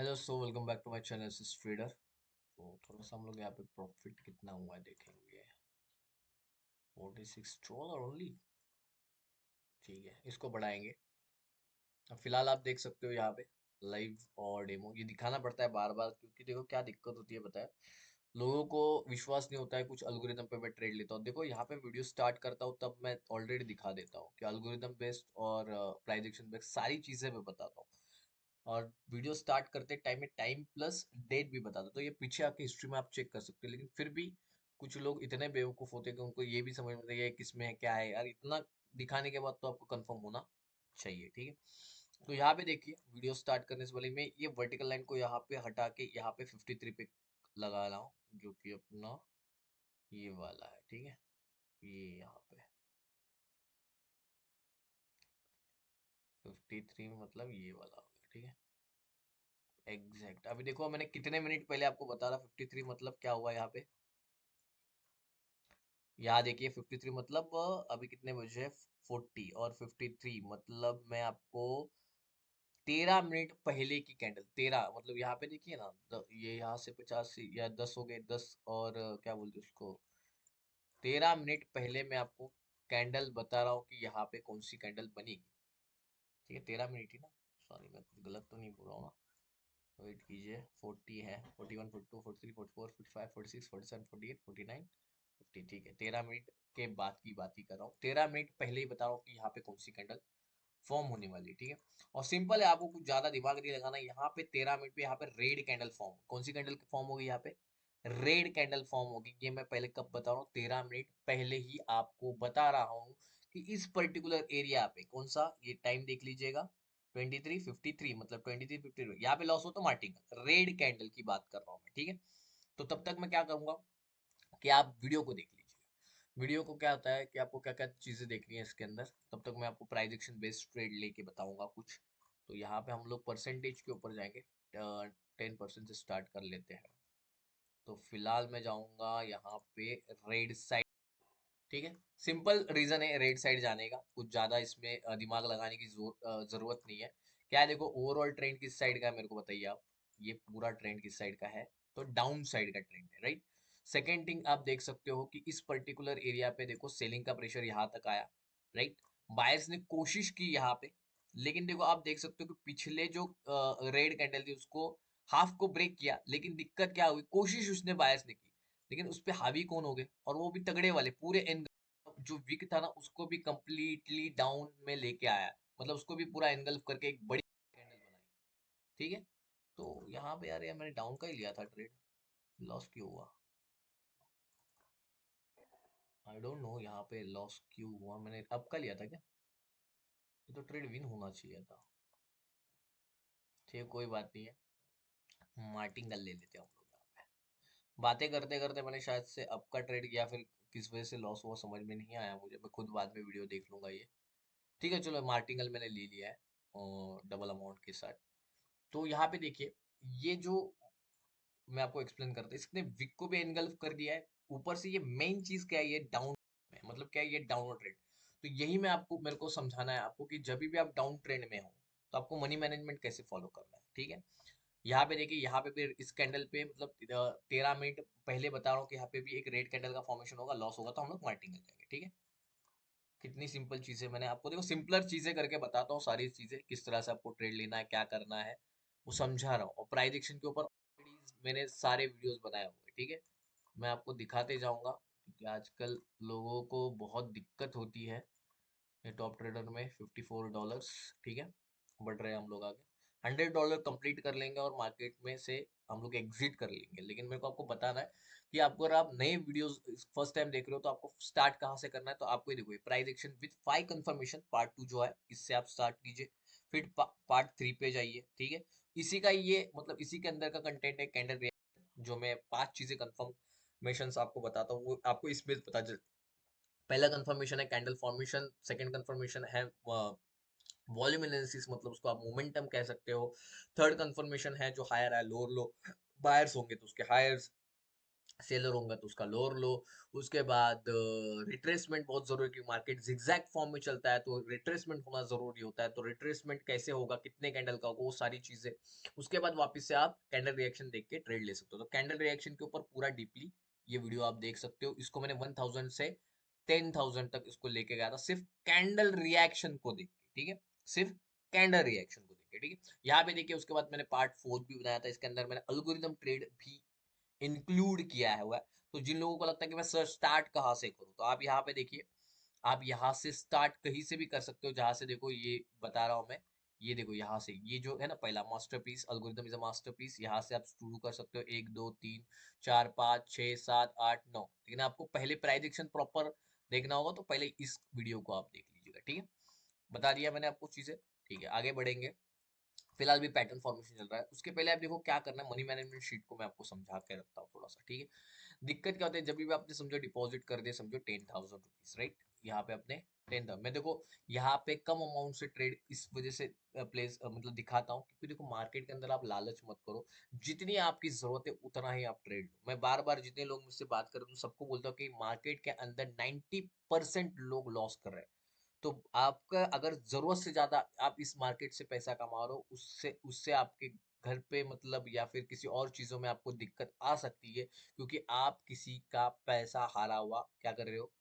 Hello welcome back to my channel this trader. तो थोड़ा सा हम लोग यहाँ पे प्रॉफिट कितना हुआ है देखेंगे। $46 ओनली। ठीक है, इसको बढ़ाएंगे। अब फिलहाल आप देख सकते हो यहाँ पे लाइव और डेमो ये दिखाना पड़ता है बार बार, क्योंकि देखो क्या दिक्कत होती है पता है। लोगों को विश्वास नहीं होता है कुछ एल्गोरिदम पे मैं ट्रेड लेता हूँ। देखो यहाँ पे वीडियो स्टार्ट करता हूँ तब मैं ऑलरेडी दिखा देता हूँ कि एल्गोरिदम बेस्ड और प्राइस एक्शन बेस्ड सारी चीजें मैं बताता हूँ। और वीडियो स्टार्ट करते टाइम में टाइम प्लस डेट भी बता दो, तो ये पीछे आपकी हिस्ट्री में आप चेक कर सकते हो। लेकिन फिर भी कुछ लोग इतने बेवकूफ होते हैं कि उनको ये भी समझ में नहीं है किस में है क्या है। यार इतना दिखाने के बाद तो आपको कंफर्म होना चाहिए। ठीक है, तो यहाँ पे देखिए वीडियो स्टार्ट करने से पहले मैं ये वर्टिकल लाइन को यहाँ पे हटा के यहाँ पे 53 पे लगा रहा हूँ, जो कि अपना ये वाला है। ठीक है, ये यहाँ पे 53 मतलब ये वाला हो गया। ठीक है, एग्जैक्ट। अभी देखो मैंने कितने मिनट पहले आपको बता रहा 53 मतलब क्या हुआ यहाँ पे। यहाँ देखिए 53 मतलब अभी कितने बजे है, 40 और 53 मतलब मैं आपको 13 मिनट पहले की कैंडल। 13 मतलब यहाँ पे देखिए ना, ये यहाँ से 50 या 10 हो गए, 10 और क्या बोलते हैं उसको, 13 मिनट पहले मैं आपको कैंडल बता रहा हूँ कि यहाँ पे कौन सी कैंडल बनेगी। ठीक है, 13 मिनट ही ना, सॉरी मैं कुछ गलत तो नहीं बोल रहा हूँ ना। वेट कीजिए, 40 है, 41, 42, 43, 44, 45, 46, 47, 48, 49, 50। ठीक है, 13 मिनट के बाद की बात ही कर रहा हूँ। 13 मिनट पहले ही बता रहा हूँ कि यहाँ पे कौन सी कैंडल फॉर्म होने वाली है। ठीक है, और सिंपल है, आपको कुछ ज्यादा दिमाग नहीं लगाना। यहाँ पे 13 मिनट पे यहाँ पे रेड कैंडल फॉर्म, कौन सी कैंडल फॉर्म होगी यहाँ पे, रेड कैंडल फॉर्म होगी। ये मैं पहले कब बता रहा हूँ, 13 मिनट पहले ही आपको बता रहा हूँ कि इस पर्टिकुलर एरिया पे कौन सा, ये टाइम देख लीजिएगा 23:53 मतलब 23:53 यहाँ पे लॉस हो तो मार्टिंगल रेड कैंडल की बात कर रहा हूँ मैं। ठीक है, तो तब तक मैं क्या करूंगा कि आप वीडियो को देख लीजिएगा। वीडियो को क्या होता है कि आपको क्या क्या चीजें देखनी है इसके अंदर, तब तक मैं आपको प्राइस एक्शन बेस्ड ट्रेड लेके बताऊंगा कुछ। तो यहाँ पे हम लोग परसेंटेज के ऊपर जाएंगे। 10% से स्टार्ट कर लेते हैं। तो फिलहाल मैं जाऊंगा यहाँ पे रेड साइड। ठीक है, सिंपल रीजन है रेड साइड जाने का, कुछ ज्यादा इसमें दिमाग लगाने की जरूरत नहीं है। क्या है, देखो ओवरऑल ट्रेंड किस साइड का है मेरे को बताइए आप। ये पूरा ट्रेंड किस साइड का है, तो डाउन साइड का ट्रेंड है, राइट। सेकेंड थिंग आप देख सकते हो कि इस पर्टिकुलर एरिया पे देखो सेलिंग का प्रेशर यहाँ तक आया, राइट। बायर्स ने कोशिश की यहाँ पे, लेकिन देखो आप देख सकते हो कि पिछले जो रेड कैंडल थी उसको हाफ को ब्रेक किया, लेकिन दिक्कत क्या हुई, कोशिश उसने बायर्स ने की लेकिन उस पे हावी कौन हो गए, और वो भी तगड़े वाले पूरे जो विक था ना उसको भी कंप्लीटली डाउन में लेके आया। मतलब उसको भी पूरा एनगल्फ करके एक बड़ी कैंडल बनाई। ठीक है, तो यहाँ पे यार मैंने डाउन का ही लिया था ट्रेड, लॉस क्यों हुआ आई डोंट नो। यहाँ पे लॉस क्यों हुआ, मैंने अप का लिया था क्या, ये तो ट्रेड विन होना चाहिए था। ठीक है, कोई बात नहीं है, मार्टिंगल ले लेते हैं हम लोग यहाँ पे। बातें करते करते मैंने शायद से अप का ट्रेड किया, फिर किस वजह से लॉस हुआ समझ में नहीं आया मुझे, मैं खुद बाद में वीडियो देख लूंगा ये। ठीक है, चलो मार्टिंगल मैंने ले लिया है और डबल अमाउंट के साथ। तो यहाँ पे देखिए, ये जो मैं आपको एक्सप्लेन करता हूँ, इसने विक को भी एनगल्फ कर दिया है। ऊपर से ये मेन चीज क्या है, ये डाउन में मतलब क्या है, ये डाउनवर्ड ट्रेंड। तो यही मैं आपको मेरे को समझाना है आपको कि जब भी आप डाउन ट्रेंड में हो तो आपको मनी मैनेजमेंट कैसे फॉलो करना है। ठीक है, यहाँ पे देखिए, यहाँ पे भी इस कैंडल पे मतलब 13 मिनट पहले बता रहा हूँ कि यहाँ पे भी एक रेड कैंडल का फॉर्मेशन होगा, लॉस होगा तो हम लोग मार्टिंग कर जाएंगे। ठीक है, कितनी सिंपल चीजें मैंने आपको, देखो सिंपलर चीजें करके बताता हूँ, सारी चीजें किस तरह से आपको ट्रेड लेना है क्या करना है वो समझा रहा हूँ। और प्राइस एक्शन के ऊपर मैंने सारे वीडियोस बनाए हुए हैं। ठीक है, मैं आपको दिखाते जाऊंगा क्योंकि आजकल लोगों को बहुत दिक्कत होती है। ये टॉप ट्रेडर में $54। ठीक है, बढ़ रहे हैं हम लोग आगे, $100 कंप्लीट कर लेंगे और मार्केट में से हम लोग एग्जिट कर लेंगे। लेकिन मेरे को आपको बताना है कि आपको, अगर आप नए वीडियोस फर्स्ट टाइम देख रहे हो तो आपको स्टार्ट कहाँ से करना है। तो आपको ये देखो, price action with 5 confirmation part 2 जो है, इससे आप स्टार्ट कीजिए। फिर पार्ट 3 पे जाइए। ठीक है, इसी का ये मतलब इसी के अंदर का कंटेंट है कैंडल रिएक्शन, जो मैं 5 चीजें कंफर्मेशन आपको बताता हूँ वो आपको इसमें पता चल। पहला कंफर्मेशन है कैंडल फॉर्मेशन, सेकंड कंफर्मेशन है वॉल्यूम एनालिसिस, मतलब उसको आप मोमेंटम कह सकते हो। थर्ड कंफर्मेशन है जो हायर है लोअर लो बायर्स होंगे तो उसके हायर्स। सेलर होगा तो उसका लोअर लो। उसके बाद रिट्रेसमेंट बहुत जरूरी है, कि मार्केट जिगजैग फॉर्म में चलता है तो रिट्रेसमेंट होना जरूरी होता है। तो रिट्रेसमेंट कैसे होगा, कितने कैंडल का होगा, वो सारी चीजें। उसके बाद वापस से आप कैंडल रिएक्शन देख के ट्रेड ले सकते हो। तो कैंडल रिएक्शन के ऊपर पूरा डीपली ये वीडियो आप देख सकते हो। इसको मैंने 1000 से 10,000 तक इसको लेके गया था, सिर्फ कैंडल रिएक्शन को देख के, ठीक है, सिर्फ कैंडल रिएक्शन को देख के, ठीक है। यहाँ पे देखिए, उसके बाद मैंने पार्ट 4 भी बनाया था, इसके अंदर मैंने अल्गोरिदम ट्रेड भी इंक्लूड किया है हुआ है। तो जिन लोगों को लगता है कि मैं सर स्टार्ट कहाँ से करूँ, तो आप यहाँ पे देखिए, आप यहाँ से स्टार्ट कहीं से भी कर सकते हो, जहां से देखो ये बता रहा हूँ मैं। ये देखो यहाँ से, ये जो है ना पहला masterpiece, algorithm is a masterpiece, यहाँ से आप शुरू कर सकते हो, 1 2 3 4 5 6 7 8 9। लेकिन आपको पहले प्राइजेक्शन प्रॉपर देखना होगा, तो पहले इस वीडियो को आप देख लीजिएगा, ठीक है। बता दिया मैंने आपको चीजें, ठीक है। आगे बढ़ेंगे। फिलहाल भी पैटर्न फॉर्मेशन चल रहा है, उसके पहले आप देखो क्या करना है। मनी मैनेजमेंट शीट को मैं आपको समझा के रखता हूँ थोड़ा सा, ठीक है। दिक्कत क्या होती है, जब भी आपने समझो डिपॉजिट कर दिया, समझो 10,000 रुपीज, राइट। यहाँ पे अपने 10,000 मैं देखो, यहाँ पे कम अमाउंट से ट्रेड इस वजह से प्लेस मतलब दिखाता हूँ, क्योंकि देखो मार्केट के अंदर आप लालच मत करो। जितनी आपकी जरूरत है उतना ही आप ट्रेड लो। मैं बार बार जितने लोग मुझसे बात कर रहे हैं सबको बोलता हूँ कि मार्केट के अंदर 90% लोग लॉस कर रहे हैं। तो आपका अगर जरूरत से ज्यादा आप इस मार्केट से पैसा कमा रहे हो, उससे उससे आपके घर पे मतलब या फिर किसी और चीजों में आपको दिक्कत आ सकती है, क्योंकि आप किसी का पैसा हारा हुआ क्या कर रहे हो,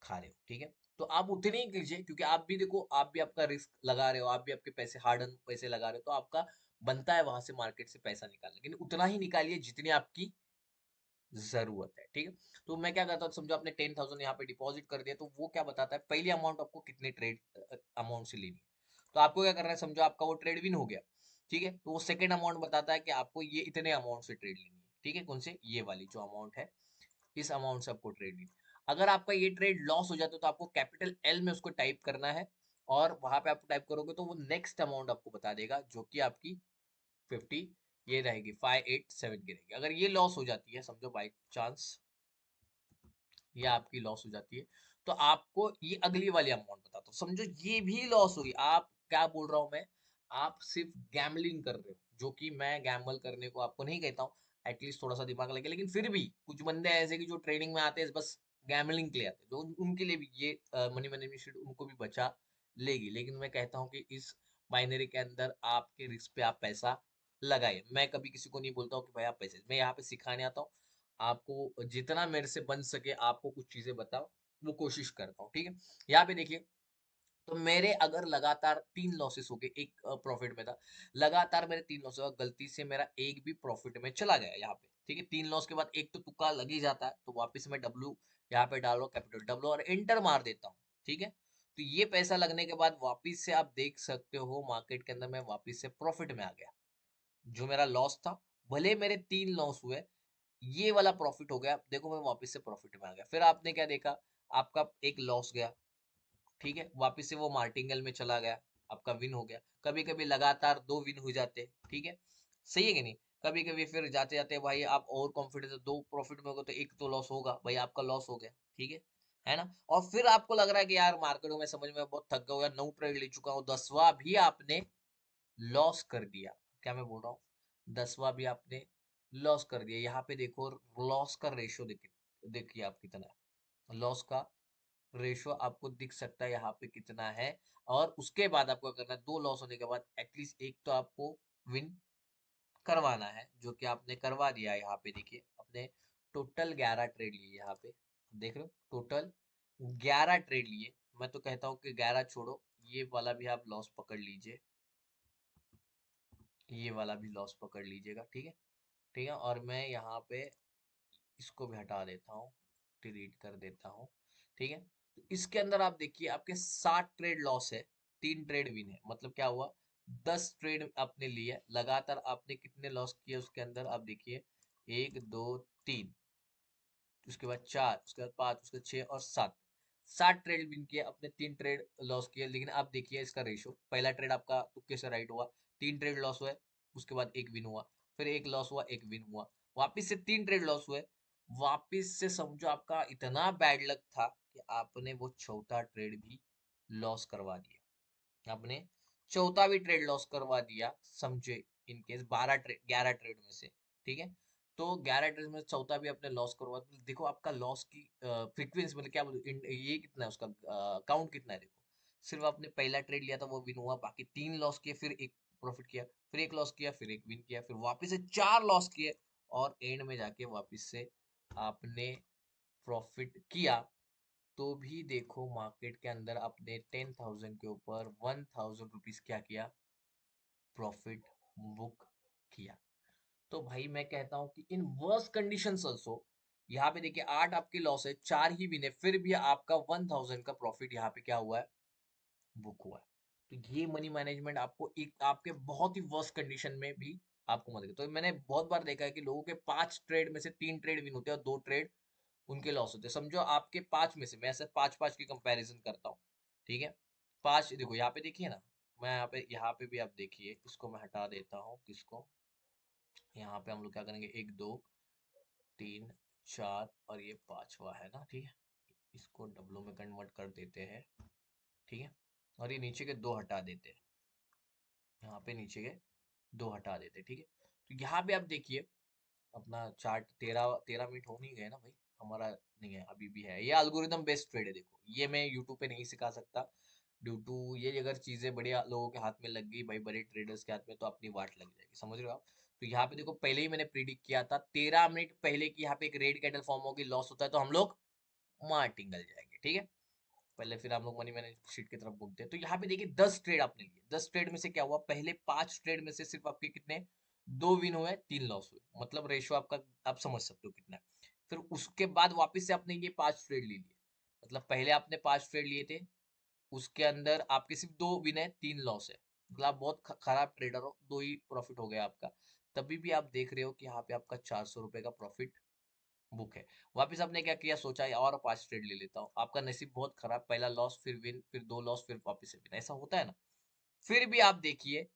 खा रहे हो, ठीक है। तो आप उतने ही कीजिए, क्योंकि आप भी देखो, आप भी आपका रिस्क लगा रहे हो, आप भी आपके पैसे हार्ड अर्न पैसे लगा रहे हो, तो आपका बनता है वहां से मार्केट से पैसा निकालना, लेकिन उतना ही निकालिए जितनी आपकी जरूरत है, ठीक है। तो मैं क्या करता हूँ, समझो आपने 10,000 यहाँ पे डिपॉजिट कर दिया, तो वो क्या बताता है, पहली अमाउंट आपको कितने ट्रेड अमाउंट से लेनी है। तो आपको क्या करना है, समझो आपका वो ट्रेड विन हो गया, ठीक है, तो वो सेकंड अमाउंट बताता है कि आपको ये इतने अमाउंट से ट्रेड लेनी है, ठीक है। कौन से, ये वाली जो अमाउंट है, इस अमाउंट से आपको ट्रेड लेनी है। अगर आपका ये ट्रेड लॉस हो जाता है, तो आपको कैपिटल एल में उसको टाइप करना है, और वहां पे आप टाइप करोगे तो वो नेक्स्ट अमाउंट आपको बता देगा, जो कि आपकी 50 ये रहेगी, 587 की रहेगी। अगर ये लॉस हो जाती है, समझो बाई चांस ये आपकी लॉस हो जाती है, तो आपको ये अगली वाली अमाउंट बताता हूँ। समझो ये भी लॉस हुई, आप क्या बोल रहा हूँ मैं, आप सिर्फ गैमलिंग कर रहे हो, जो कि मैं गैम्बल करने को आपको नहीं कहता हूँ। एटलीस्ट थोड़ा सा दिमाग लगे, लेकिन फिर भी कुछ बंदे ऐसे कि जो ट्रेडिंग में आते हैं बस गैमलिंग के लिए आते हैं, तो उनके लिए भी ये मनी मैनेजमेंट शीट उनको भी बचा लेगी। लेकिन मैं कहता हूँ कि इस बाइनरी के अंदर आपके रिस्क पे आप पैसा लगाइए। मैं कभी किसी को नहीं बोलता हूँ कि भाई आप पैसे, मैं यहाँ पे सिखाने आता हूँ, आपको जितना मेरे से बन सके आपको कुछ चीजें बताओ, वो कोशिश करता हूँ, ठीक है। यहाँ पे देखिए, तो मेरे अगर लगातार 3 लॉसेस हो गए, एक प्रॉफिट में था, लगातार मेरे 3 लॉस हुआ, गलती से मेरा एक भी प्रॉफिट में चला गया यहाँ पे, ठीक है। 3 लॉस के बाद एक तो तुक्का लग ही जाता है, तो वापस मैं डब्लू यहाँ पे डाल रहा हूँ, कैपिटल डब्लू और एंटर मार देता हूँ, ठीक है। तो ये पैसा लगने के बाद वापिस से आप देख सकते हो मार्केट के अंदर मैं वापिस से प्रॉफिट में आ गया। जो मेरा लॉस था, भले मेरे 3 लॉस हुए, ये वाला प्रॉफिट हो गया, देखो मैं वापस से प्रॉफिट में आ गया। फिर आपने क्या देखा, आपका एक लॉस गया, ठीक है, वापस से वो मार्टिंगल में चला गया, आपका विन हो गया। कभी कभी लगातार 2 विन हो जाते, ठीक है, सही है कि नहीं। कभी कभी फिर जाते जाते भाई आप और कॉन्फिडेंस, 2 प्रॉफिट में होगा तो एक तो लॉस होगा, भाई आपका लॉस हो गया, ठीक है ना। और फिर आपको लग रहा है कि यार मार्केट में समझ में बहुत थक गया, 9 ट्रेड ले चुका हूँ, 10वां भी आपने लॉस कर दिया। क्या मैं बोल रहा हूँ, 10वां भी आपने लॉस कर दिया। यहाँ पे देखो लॉस का रेशो देखिए, देखिए आप कितना है, लॉस का रेशो आपको दिख सकता है यहाँ पे कितना है। और उसके बाद आपको करना है, 2 लॉस होने के बाद एटलीस्ट एक तो आपको विन करवाना है, जो कि आपने करवा दिया है। यहाँ पे देखिए अपने टोटल 11 ट्रेड लिए, यहाँ पे देख रहे हो, टोटल 11 ट्रेड लिए। मैं तो कहता हूँ कि 11 छोड़ो, ये वाला भी आप लॉस पकड़ लीजिए, ये वाला भी लॉस पकड़ लीजिएगा, ठीक है, ठीक है। और मैं यहाँ पे इसको भी हटा देता हूँ, डिलीट कर देता हूँ, ठीक है। तो इसके अंदर आप देखिए आपके 60 ट्रेड लॉस है, 3 ट्रेड विन है, मतलब क्या हुआ, 10 ट्रेड आपने लिए, लगातार आपने कितने लॉस किए उसके अंदर आप देखिए, 1 2 3, उसके बाद 4, उसके बाद 5, उसके बाद 6 और 7, 60 ट्रेड विन किए, अपने 3 ट्रेड लॉस किए। लेकिन आप देखिए इसका रेशो, पहला ट्रेड आपका तुक्के से राइट हुआ, 3 ट्रेड लॉस हुए, उसके बाद एक विन हुआ, फिर एक लॉस हुआ, एक विन हुआ, वापिस से 3 ट्रेड लॉस हुए, वापिस से समझो आपका इतना बैड लक था कि आपने वो चौथा ट्रेड भी लॉस करवा दिया, आपने चौथा भी ट्रेड लॉस करवा दिया, समझे, इनकेस 11 ट्रेड में से, ठीक है। तो 11 ट्रेड में चौथा भी आपने लॉस करवा, तो देखो आपका लॉस की फ्रीक्वेंसी मतलब क्या बोलते ये कितना है उसका काउंट कितना है, देखो सिर्फ आपने पहला ट्रेड लिया था वो विन हुआ, बाकी 3 लॉस किए, फिर एक प्रॉफिट किया, फिर एक लॉस किया, फिर एक विन किया, फिर वापस से 4 लॉस किए, और एंड में जाके वापस से आपने प्रॉफिट किया। तो भी देखो मार्केट के अंदर आपने 10,000 के ऊपर 1,000 रुपीज क्या किया, प्रॉफिट बुक किया। तो भाई मैं कहता हूं कि इन वर्स्ट कंडीशंस ऑल्सो, यहाँ पे देखिए 8 आपके लॉस है, 4 ही विन है, फिर भी आपका 1,000 का प्रॉफिट यहाँ पे क्या हुआ है, बुक हुआ है। तो ये मनी मैनेजमेंट आपको एक आपके बहुत ही वर्स्ट कंडीशन में भी आपको मदद करता है। तो मैंने बहुत बार देखा है कि लोगों के 5 ट्रेड में से 3 ट्रेड विन होते हैं और 2 ट्रेड उनके लॉस होते हैं। समझो आपके 5 में से, मैं ऐसे 5-5 की कंपैरिजन करता हूँ, ठीक है। 5 देखो यहाँ पे देखिए ना, मैं यहाँ पे भी आप देखिए, इसको मैं हटा देता हूँ, किसको, यहाँ पे हम लोग क्या करेंगे, 1 2 3 4 और ये 5वां है ना, ठीक है। इसको डब्लू में कन्वर्ट कर देते हैं, ठीक है। और ये नीचे के 2 हटा देते हैं, यहाँ पे नीचे के 2 हटा देते हैं, ठीक है। तो यहाँ पे आप देखिए अपना चार्ट, 13 मिनट हो नहीं गए ना भाई हमारा, नहीं है अभी भी है। ये एल्गोरिदम बेस्ड ट्रेड है, देखो ये मैं यूट्यूब पे नहीं सिखा सकता, ड्यू टू ये अगर चीजें बढ़िया लोगों के हाथ में लग गई भाई, बड़े ट्रेडर्स के हाथ में, तो अपनी वाट लग जाएगी, समझ रहे हो आप। तो यहाँ पे देखो पहले ही मैंने प्रिडिक्ट किया था 13 मिनट पहले की यहाँ पे एक रेड कैंडल फॉर्म होगी, लॉस होता है तो हम लोग मार टिंगल जाएंगे, ठीक है। पहले फिर हम लोग मनी मैनेज शीट की तरफ घूमते हैं। तो यहाँ पे देखिए 10 ट्रेड आपने लिए, 10 ट्रेड में से क्या हुआ, पहले 5 ट्रेड में से सिर्फ आपके कितने, 2 विन हुए, 3 लॉस हुए, मतलब रेशो आपका आप समझ सकते हो कितना है। फिर उसके बाद वापस से आपने ये 5 ट्रेड ले लिए, मतलब पहले आपने 5 ट्रेड लिए थे, उसके अंदर आपके सिर्फ 2 विन है, 3 लॉस है, मतलब आप बहुत खराब ट्रेडर हो, 2 ही प्रॉफिट हो गया आपका। तभी भी आप देख रहे हो कि यहाँ पे आपका 400 रुपए का प्रॉफिट बुक है। वापिस आपने क्या किया, सोचा और 5 ट्रेड ले लेता हूँ, आपका नसीब बहुत खराब, पहला लॉस, फिर विन, फिर 2 लॉस, फिर वापिस से विन, ऐसा होता है ना। फिर भी आप देखिए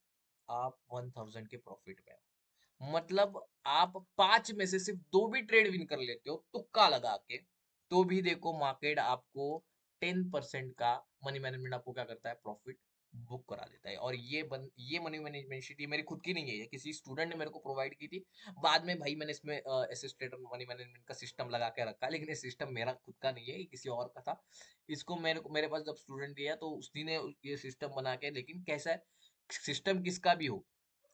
आप 1,000 के प्रॉफिट में हो, मतलब आप 5 में से सिर्फ 2 भी ट्रेड विन कर लेते हो तुक्का लगा के, तो भी देखो मार्केट आपको 10% का मनी मैनेजमेंट आपको क्या करता है, प्रॉफिट बुक करा देता है। और ये मनी मैनेजमेंट शीट ये मेरी खुद की नहीं है, ये किसी स्टूडेंट ने मेरे को प्रोवाइड की थी। बाद में भाई मैंने इसमें असिस्टेंट मनी मैनेजमेंट का सिस्टम लगा के रखा है, लेकिन ये सिस्टम मेरा खुद का नहीं है, ये किसी और का था। इसको मेरे पास जब स्टूडेंट दिया तो उसी ने ये सिस्टम बना के, लेकिन कैसा है, सिस्टम किसका भी हो,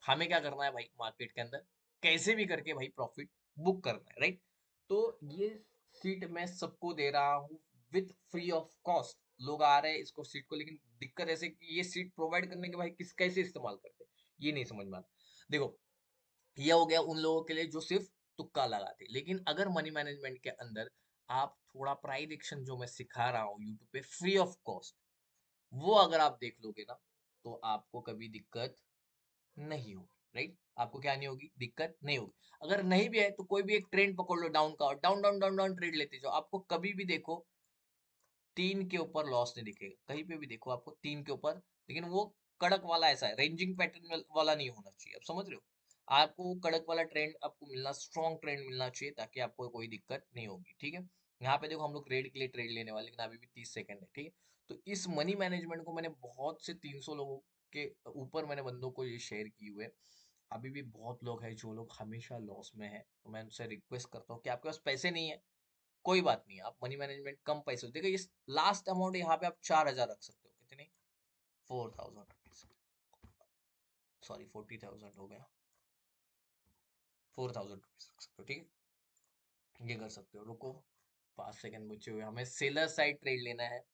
हमें क्या करना है भाई, मार्केट के अंदर कैसे भी करके भाई प्रॉफिट बुक करना है, राइट। तो ये सीट मैं सबको दे रहा हूँ विथ फ्री ऑफ कॉस्ट। लोग आ रहे हैं इसको सीट को, लेकिन दिक्कत ऐसे कि ये सीट प्रोवाइड करने के भाई किस कैसे इस्तेमाल करते हैं, ये नहीं समझ में आता। देखो ये हो गया उन लोगों के लिए जो सिर्फ तुक्का लगाते, लेकिन अगर मनी मैनेजमेंट के अंदर आप थोड़ा प्राइड एक्शन जो मैं सिखा रहा हूँ यूट्यूब पे फ्री ऑफ कॉस्ट, वो अगर आप देख लोगे ना, तो आपको कभी दिक्कत नहीं होगी, राइट। आपको क्या नहीं होगी, दिक्कत नहीं होगी। अगर नहीं भी है तो कोई भी एक ट्रेंड पकड़ लो डाउन का, down down down down trade लेते जाओ, आपको कभी भी देखो 3 के ऊपर लॉस नहीं दिखेगा, कहीं पे भी देखो आपको 3 के ऊपर, लेकिन वो कड़क वाला ऐसा है, रेंजिंग पैटर्न वाला नहीं होना चाहिए, आप समझ रहे हो। आपको वो कड़क वाला ट्रेंड आपको मिलना, स्ट्रॉन्ग ट्रेंड मिलना चाहिए, ताकि आपको कोई दिक्कत नहीं होगी, ठीक है। यहाँ पे देखो हम लोग रेड के लिए ट्रेड लेने वाले, लेकिन अभी भी 30 सेकंड है, ठीक है। तो इस मनी मैनेजमेंट को मैंने बहुत से 300 लोगों के ऊपर मैंने बंदों को ये शेयर की हुए, अभी भी बहुत लोग हैं जो लोग हमेशा लॉस में है। तो मैं उनसे रिक्वेस्ट करता हूँ कि आपके पास पैसे नहीं है, कोई बात नहीं, आप मनी मैनेजमेंट कम पैसे देखो, ये लास्ट अमाउंट यहाँ पे आप 4,000 रख सकते हो, कितने, 4,000 रुपीज, सॉरी 40,000 हो गया, 4,000 रुपीज रख सकते हो, ठीक है। ये कर सकते हो, रुको 5 सेकंड बचे हुए, हमें सेलर साइड ट्रेड लेना है,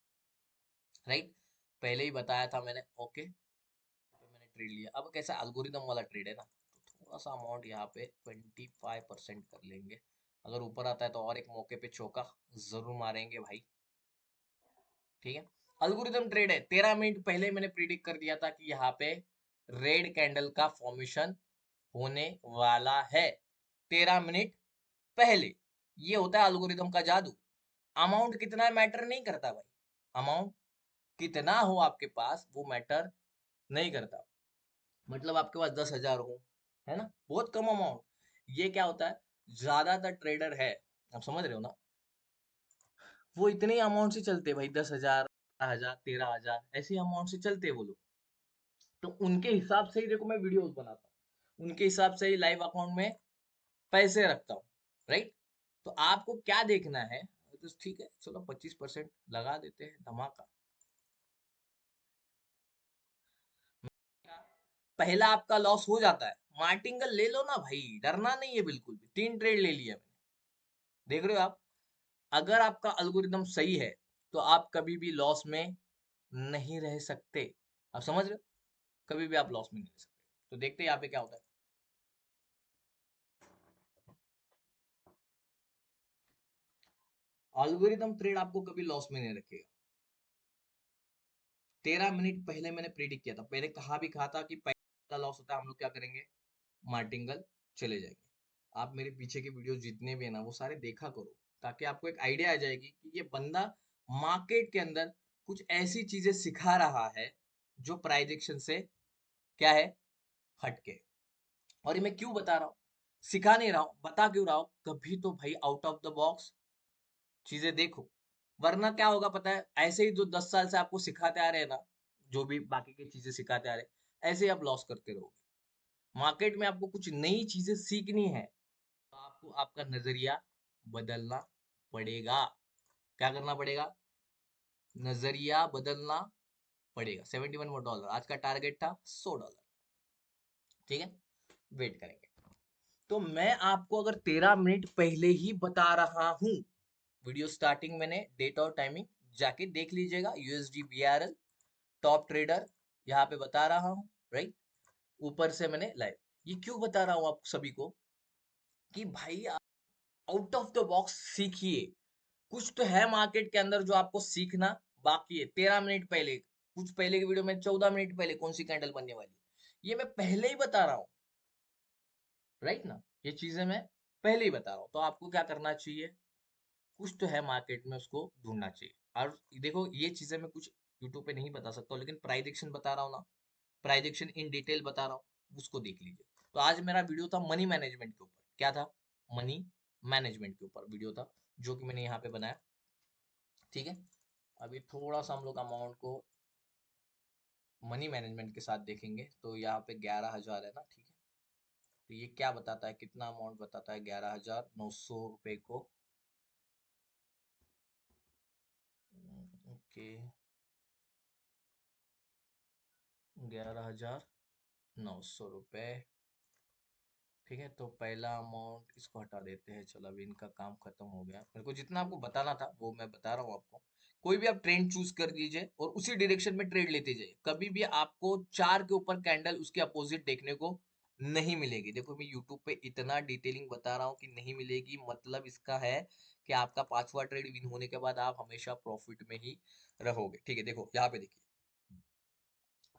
राइट। पहले ही बताया था मैंने, ओके। तो मैंने ट्रेड लिया, अब कैसा एल्गोरिदम वाला ट्रेड है ना, तो थोड़ा सा अमाउंट यहाँ पे 25% कर लेंगे, अगर ऊपर आता है तो और एक मौके पे चौका जरूर मारेंगे भाई, ठीक है। अल्गोरिदम ट्रेड है, 13 मिनट पहले मैंने प्रिडिक्ट कर दिया था कि यहाँ पे रेड कैंडल का फॉर्मेशन होने वाला है, 13 मिनट पहले। ये होता है अल्गोरिदम का जादू। अमाउंट कितना मैटर नहीं करता भाई, अमाउंट कितना हो आपके पास वो मैटर नहीं करता। मतलब आपके पास 10,000 हो, है ना, बहुत कम अमाउंट, ये क्या होता है, ज्यादातर ट्रेडर है, आप समझ रहे हो ना, वो इतने अमाउंट से चलते भाई, 10,000, 12,000, 13,000 ऐसे अमाउंट से चलते वो लोग। तो उनके हिसाब से ही देखो मैं वीडियोस बनाता हूँ, उनके हिसाब से ही लाइव अकाउंट में पैसे रखता हूँ, राइट। तो आपको क्या देखना है, तो ठीक है चलो 25% लगा देते हैं धमाका। पहला आपका लॉस हो जाता है, मार्टिंगल ले लो ना भाई, डरना नहीं है बिल्कुल भी। 3 ट्रेड ले लिया मैंने, देख रहे हो आप। अगर आपका अल्गोरिदम सही है तो आप कभी भी लॉस में नहीं रह सकते। आप समझ रहे हो, कभी भी आप लॉस में नहीं रह सकते। तो देखते हैं यहाँ पे क्या होता है। अल्गोरिदम ट्रेड आपको कभी लॉस में नहीं रखेगा। 13 मिनट पहले मैंने प्रेडिक्ट किया था, पहले कहा था कि पहला लॉस होता है हम लोग क्या करेंगे, मार्टिंगल चले जाएंगे। आप मेरे पीछे के वीडियो जितने भी है ना वो सारे देखा करो, ताकि आपको एक आइडिया आ जाएगी कि ये बंदा मार्केट के अंदर कुछ ऐसी चीजें सिखा रहा है जो प्राइजेक्शन से क्या है, हटके। और ये मैं क्यों बता रहा हूँ, सिखा नहीं रहा हूँ, बता क्यों रहा हूँ, कभी तो भाई आउट ऑफ द बॉक्स चीजें देखो। वरना क्या होगा पता है, ऐसे ही जो 10 साल से आपको सिखाते आ रहे हैं ना, जो भी बाकी की चीजें सिखाते आ रहे हैं, ऐसे ही आप लॉस करते रहोगे। मार्केट में आपको कुछ नई चीजें सीखनी है तो आपको आपका नजरिया बदलना पड़ेगा। क्या करना पड़ेगा, नजरिया बदलना पड़ेगा। $71 आज का टारगेट था, $100। ठीक है, वेट करेंगे। तो मैं आपको अगर 13 मिनट पहले ही बता रहा हूं, वीडियो स्टार्टिंग मैंने डेट और टाइमिंग जाके देख लीजिएगा, यूएसडी बीआरएल टॉप ट्रेडर यहाँ पे बता रहा हूँ, राइट। ऊपर से मैंने लाइव, ये क्यों बता रहा हूँ आप सभी को, कि भाई आउट ऑफ द बॉक्स सीखिए। कुछ तो है मार्केट के अंदर जो आपको सीखना बाकी है। 13 मिनट पहले, कुछ पहले की वीडियो में 14 मिनट पहले कौन सी कैंडल बनने वाली है, ये मैं पहले ही बता रहा हूँ, राइट ना। ये चीजें मैं पहले ही बता रहा हूँ, तो आपको क्या करना चाहिए, कुछ तो है मार्केट में उसको ढूंढना चाहिए। और देखो ये चीजें मैं कुछ यूट्यूब पे नहीं बता सकता हूँ, लेकिन प्राइडिक्शन बता रहा हूँ ना, प्राइडिक्शन इन डिटेल बता रहा हूँ, उसको देख लीजिए। तो आज मेरा वीडियो था मनी मैनेजमेंट के ऊपर, क्या था, मनी मैनेजमेंट के ऊपर वीडियो था, जो कि मैंने यहाँ पे बनाया। ठीक है, अभी थोड़ा सा हम लोग अमाउंट को मनी मैनेजमेंट के साथ देखेंगे। तो यहाँ पे 11,000 है ना, ठीक है। तो ये क्या बताता है, कितना अमाउंट बताता है, 11,900 रुपए को। ओके, 11,900 रुपए, ठीक है। तो पहला अमाउंट इसको हटा देते हैं, चलो अभी इनका काम खत्म हो गया। मेरे को जितना आपको बताना था वो मैं बता रहा हूँ आपको। कोई भी आप ट्रेंड चूज कर लीजिए और उसी डायरेक्शन में ट्रेड लेते जाइए। कभी भी आपको चार के ऊपर कैंडल उसके अपोजिट देखने को नहीं मिलेगी। देखो मैं यूट्यूब पे इतना डिटेलिंग बता रहा हूँ कि नहीं मिलेगी, मतलब इसका है कि आपका पांचवा ट्रेड विन होने के बाद आप हमेशा प्रॉफिट में ही रहोगे। ठीक है, देखो यहाँ पे देखिए,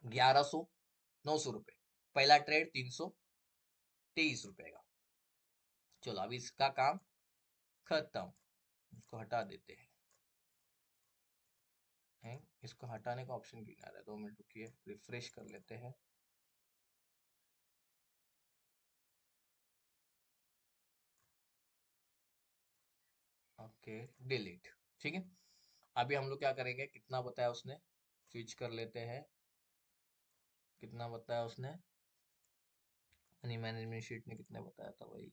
1100, 900 रुपए, पहला ट्रेड 323 रुपए का। चलो अभी इसका काम खत्म, इसको हटा देते हैं। इसको हटाने का ऑप्शन क्यों नहीं आ रहा है, 2 मिनट रुकिए, रिफ्रेश कर लेते हैं। ओके, डिलीट, ठीक है। अभी हम लोग क्या करेंगे, कितना बताया उसने, स्विच कर लेते हैं। कितना बताया उसने, मनी मैनेजमेंट शीट ने कितना बताया था, वही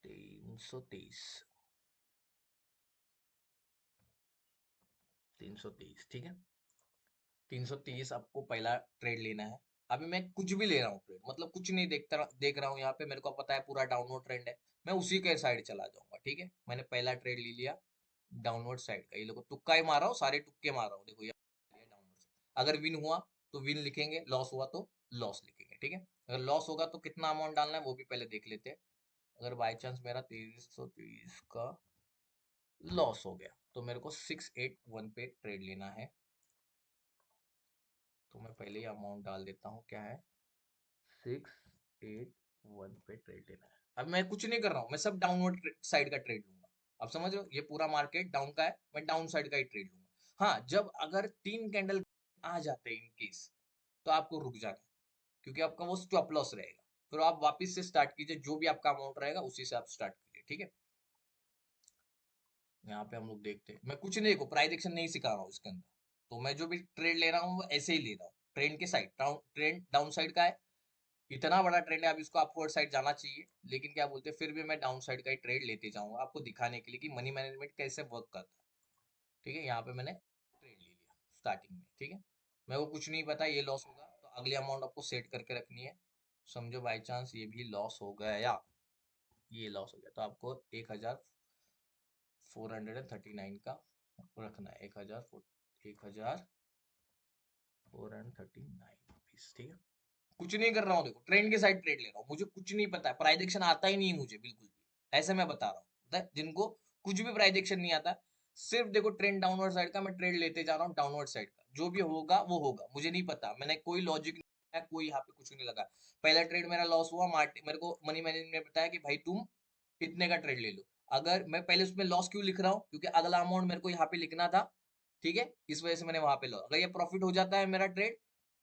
323, 323, ठीक है। 330 आपको पहला ट्रेड लेना है। अभी मैं कुछ भी ले रहा हूँ ट्रेड, मतलब कुछ नहीं देखता, देख रहा हूँ यहाँ पे, मेरे को पता है पूरा डाउनवर्ड ट्रेंड है, मैं उसी के साइड चला जाऊंगा। ठीक है, मैंने पहला ट्रेड ले लिया डाउनवर्ड साइड का। ये लोग तुक्का ही मार रहा हूँ, सारे तुक्के मार रहा हूँ, देखो ये डाउनवर्ड साइड। अगर विन हुआ तो विन लिखेंगे, लॉस हुआ तो लॉस लिखेंगे। ठीक है, अगर लॉस होगा तो कितना अमाउंट डालना है वो भी पहले देख लेते हैं। अगर बाई चांस मेरा 2323 का लॉस हो गया तो मेरे को 681 पे ट्रेड लेना है। तो मैं पहले ही अमाउंट डाल देता हूँ, क्या है, 681 पे ट्रेड लेना है। अब मैं कुछ नहीं कर रहा हूँ, मैं सब डाउनवर्ड साइड का ट्रेड लूंगा। आप समझ रहे हो, ये पूरा मार्केट डाउन का है, मैं डाउन साइड का ही ट्रेड लूंगा। हाँ, जब अगर 3 कैंडल आ जाते हैं इन केस, तो आपको रुक जाना है, क्योंकि आपका वो स्टॉप लॉस रहेगा। फिर आप वापस से स्टार्ट कीजिए, जो भी आपका अमाउंट रहेगा उसी से आप स्टार्ट कीजिए। ठीक है, यहाँ पे हम लोग देखते हैं, मैं कुछ नहीं, देखो प्राइस एक्शन नहीं सिखा रहा हूँ इसके अंदर। तो मैं जो भी ट्रेड ले रहा हूँ वो ऐसे ही ले रहा हूँ, ट्रेंड के साइड, ट्रेंड डाउन साइड का है, इतना बड़ा ट्रेंड है, अब इसको अपवर्ड साइड जाना चाहिए, लेकिन क्या बोलते हैं, फिर भी मैं डाउन साइड का ही ट्रेड लेते जाऊंगा आपको दिखाने के लिए कि मनी मैनेजमेंट कैसे वर्क करता है। ठीक है, यहाँ पे मैंने ट्रेड ले लिया स्टार्टिंग में। ठीक है, मेरे को कुछ नहीं पता ये लॉस होगा, तो अगली अमाउंट आपको सेट करके रखनी है। समझो बाई चांस ये भी लॉस हो गया, या ये लॉस हो गया, तो आपको 1439 का रखना है, 1439 रुपीज। ठीक है, कुछ नहीं कर रहा हूँ, देखो ट्रेंड के साइड ट्रेड ले रहा हूँ, मुझे कुछ नहीं पता है, प्राइस एक्शन आता ही नहीं है मुझे बिल्कुल भी, ऐसे मैं बता रहा हूँ। पता है जिनको कुछ भी प्राइस एक्शन नहीं आता, सिर्फ देखो ट्रेंड डाउनवर्ड साइड का मैं ट्रेड लेते जा रहा हूँ, डाउनवर्ड साइड का जो भी होगा वो होगा, मुझे नहीं पता, मैंने कोई लॉजिक नहीं है, कोई यहाँ पे कुछ नहीं लगा। पहला ट्रेड मेरा लॉस हुआ, मेरे को मनी मैनेजमेंट ने बताया कि भाई तुम इतने का ट्रेड ले लो। अगर मैं पहले उसमें लॉस क्यों लिख रहा हूँ, क्योंकि अगला अमाउंट मेरे को यहाँ पे लिखना था। ठीक है, इस वजह से मैंने वहां पे लॉस, अगर ये प्रॉफिट हो जाता है मेरा ट्रेड,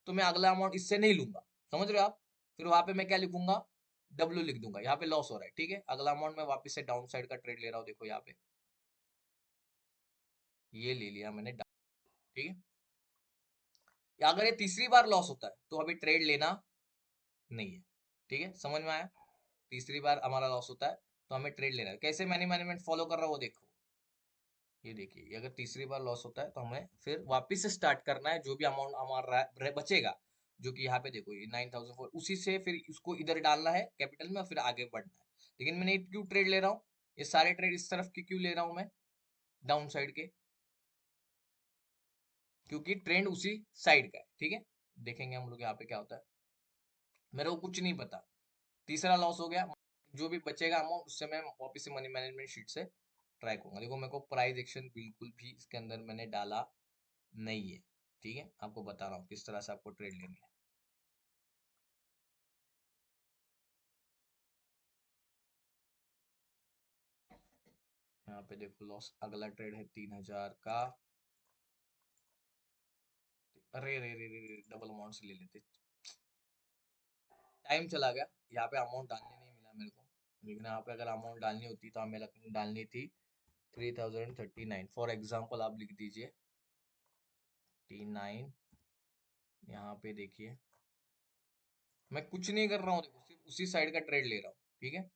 तो मैं अगला अमाउंट इससे नहीं लूंगा, समझ रहे हो आप। फिर वहां पे मैं क्या लिखूंगा, डब्ल्यू लिख दूंगा, यहाँ पे लॉस हो रहा है। ठीक है, अगला अमाउंट मैं वापस से डाउन साइड का ट्रेड ले रहा हूँ, देखो यहाँ पे ये ले लिया मैंने डाउन। ठीक है, या अगर ये तीसरी बार लॉस होता है तो अभी ट्रेड लेना नहीं है। ठीक है, समझ में आया। तीसरी बार हमारा लॉस होता है तो हमें ट्रेड लेना है। कैसे मनी मैनेजमेंट फॉलो कर रहा हो वो देखो, ये देखिए, ये अगर तीसरी बार लॉस होता है तो हमें फिर वापस से स्टार्ट करना है, जो भी अमाउंट हमारा बचेगा, जो कि यहाँ पे देखो ये 9004, उसी से फिर इसको इधर डालना है कैपिटल में और फिर आगे बढ़ना है। लेकिन मैंने क्यों ट्रेड ले रहा हूँ, ये सारे ट्रेड इस तरफ की क्यों ले रहा हूँ मैं, डाउन साइड के, क्योंकि ट्रेंड उसी साइड का है। ठीक है, देखेंगे हम लोग यहाँ पे क्या होता है, मेरे को कुछ नहीं पता। तीसरा लॉस हो गया, जो भी बचेगा अमाउंट उससे मैं वापस से मनी मैनेजमेंट शीट से ट्राई करूंगा। देखो मेरे को प्राइस एक्शन बिल्कुल भी इसके अंदर मैंने डाला नहीं है। ठीक है, आपको बता रहा हूँ किस तरह से आपको ट्रेड लेनी है। यहाँ पे देखो लॉस, अगला ट्रेड है 3000 का। अरे रे रे रे रे, डबल अमाउंट से ले लेते, टाइम चला गया, यहाँ पे अमाउंट डालने नहीं मिला मेरे को। लेकिन यहाँ पे अगर अमाउंट डालनी होती तो हमें डालनी थी 3039, फॉर एग्जाम्पल आप लिख दीजिए 39। यहाँ पे देखिए मैं कुछ नहीं कर रहा हूँ, देखो सिर्फ उसी साइड का ट्रेड ले रहा हूँ। ठीक है,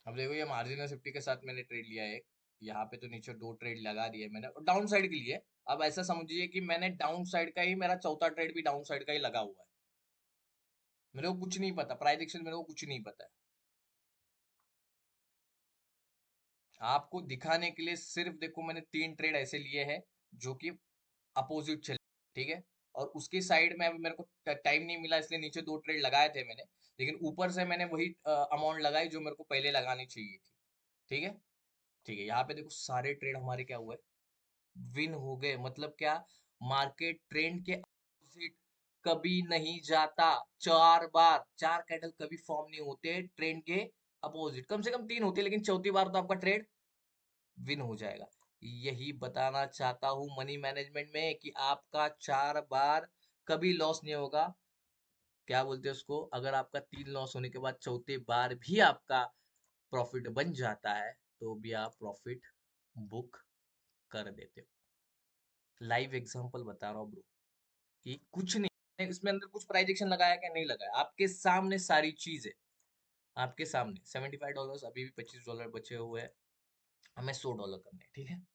अब देखो ये मार्जिनल सेफ्टी के साथ मैंने ट्रेड लिया है एक, यहाँ पे तो नीचे दो ट्रेड लगा दिए मैंने डाउन साइड के लिए। अब ऐसा समझिए कि मैंने डाउन साइड का ही, मेरा चौथा ट्रेड भी डाउन साइड का ही लगा हुआ है। मेरे को कुछ नहीं पता, प्राइस एक्शन मेरे को कुछ नहीं पता है, आपको दिखाने के लिए सिर्फ देखो मैंने तीन ट्रेड ऐसे लिए हैं जो कि अपोजिट चले। ठीक है, और उसके साइड में अभी मेरे को टाइम नहीं मिला, इसलिए नीचे दो ट्रेड लगाए थे मैंने, लेकिन ऊपर से मैंने वही अमाउंट लगाई जो मेरे को पहले लगानी चाहिए थी। ठीक है, ठीक है, यहाँ पे देखो सारे ट्रेड हमारे क्या हुए, विन हो गए। मतलब क्या, मार्केट ट्रेंड के अपोजिट कभी नहीं जाता। चार बार, चार कैंडल कभी फॉर्म नहीं होते ट्रेंड के अपोजिट, कम से कम तीन होते, लेकिन चौथी बार तो आपका ट्रेड विन हो जाएगा। यही बताना चाहता हूँ मनी मैनेजमेंट में कि आपका चार बार कभी लॉस नहीं होगा। क्या बोलते हैं उसको, अगर आपका तीन लॉस होने के बाद चौथे बार भी आपका प्रॉफिट बन जाता है, तो भी आप प्रॉफिट बुक कर देते हो। लाइव एग्जांपल बता रहा हूँ ब्रो, कि कुछ नहीं इसमें अंदर कुछ प्राइजेक्शन लगाया क्या नहीं लगाया, आपके सामने सारी चीज है, आपके सामने। $75 अभी भी $25 बचे हुए हैं, हमें $100 करने हैं। ठीक है,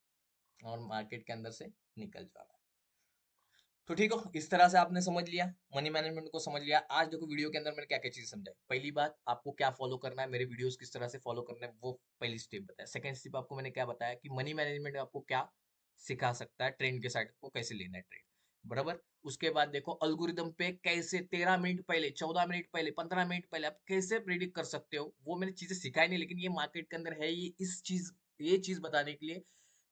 और मार्केट के अंदर से निकल जाना है। तो ठीक हो, इस तरह से आपने समझ लिया, मनी मैनेजमेंट को समझ लिया। आज देखो वीडियो के अंदर मैंने क्या क्या चीज समझाई। पहली बात, आपको क्या फॉलो करना है, मेरे वीडियोस किस तरह से फॉलो करना है, वो पहली स्टेप बताया। सेकंड स्टेप आपको मैंने क्या बताया कि मनी मैनेजमेंट आपको क्या सिखा सकता है, ट्रेंड के साइड को कैसे लेना है ट्रेड, बराबर। उसके बाद देखो अल्गोरिदम पे कैसे 13 मिनट पहले, 14 मिनट पहले, 15 मिनट पहले आप कैसे प्रिडिक्ट कर सकते हो, वो मैंने चीजें सिखाई नहीं, लेकिन ये मार्केट के अंदर है, ये चीज बताने के लिए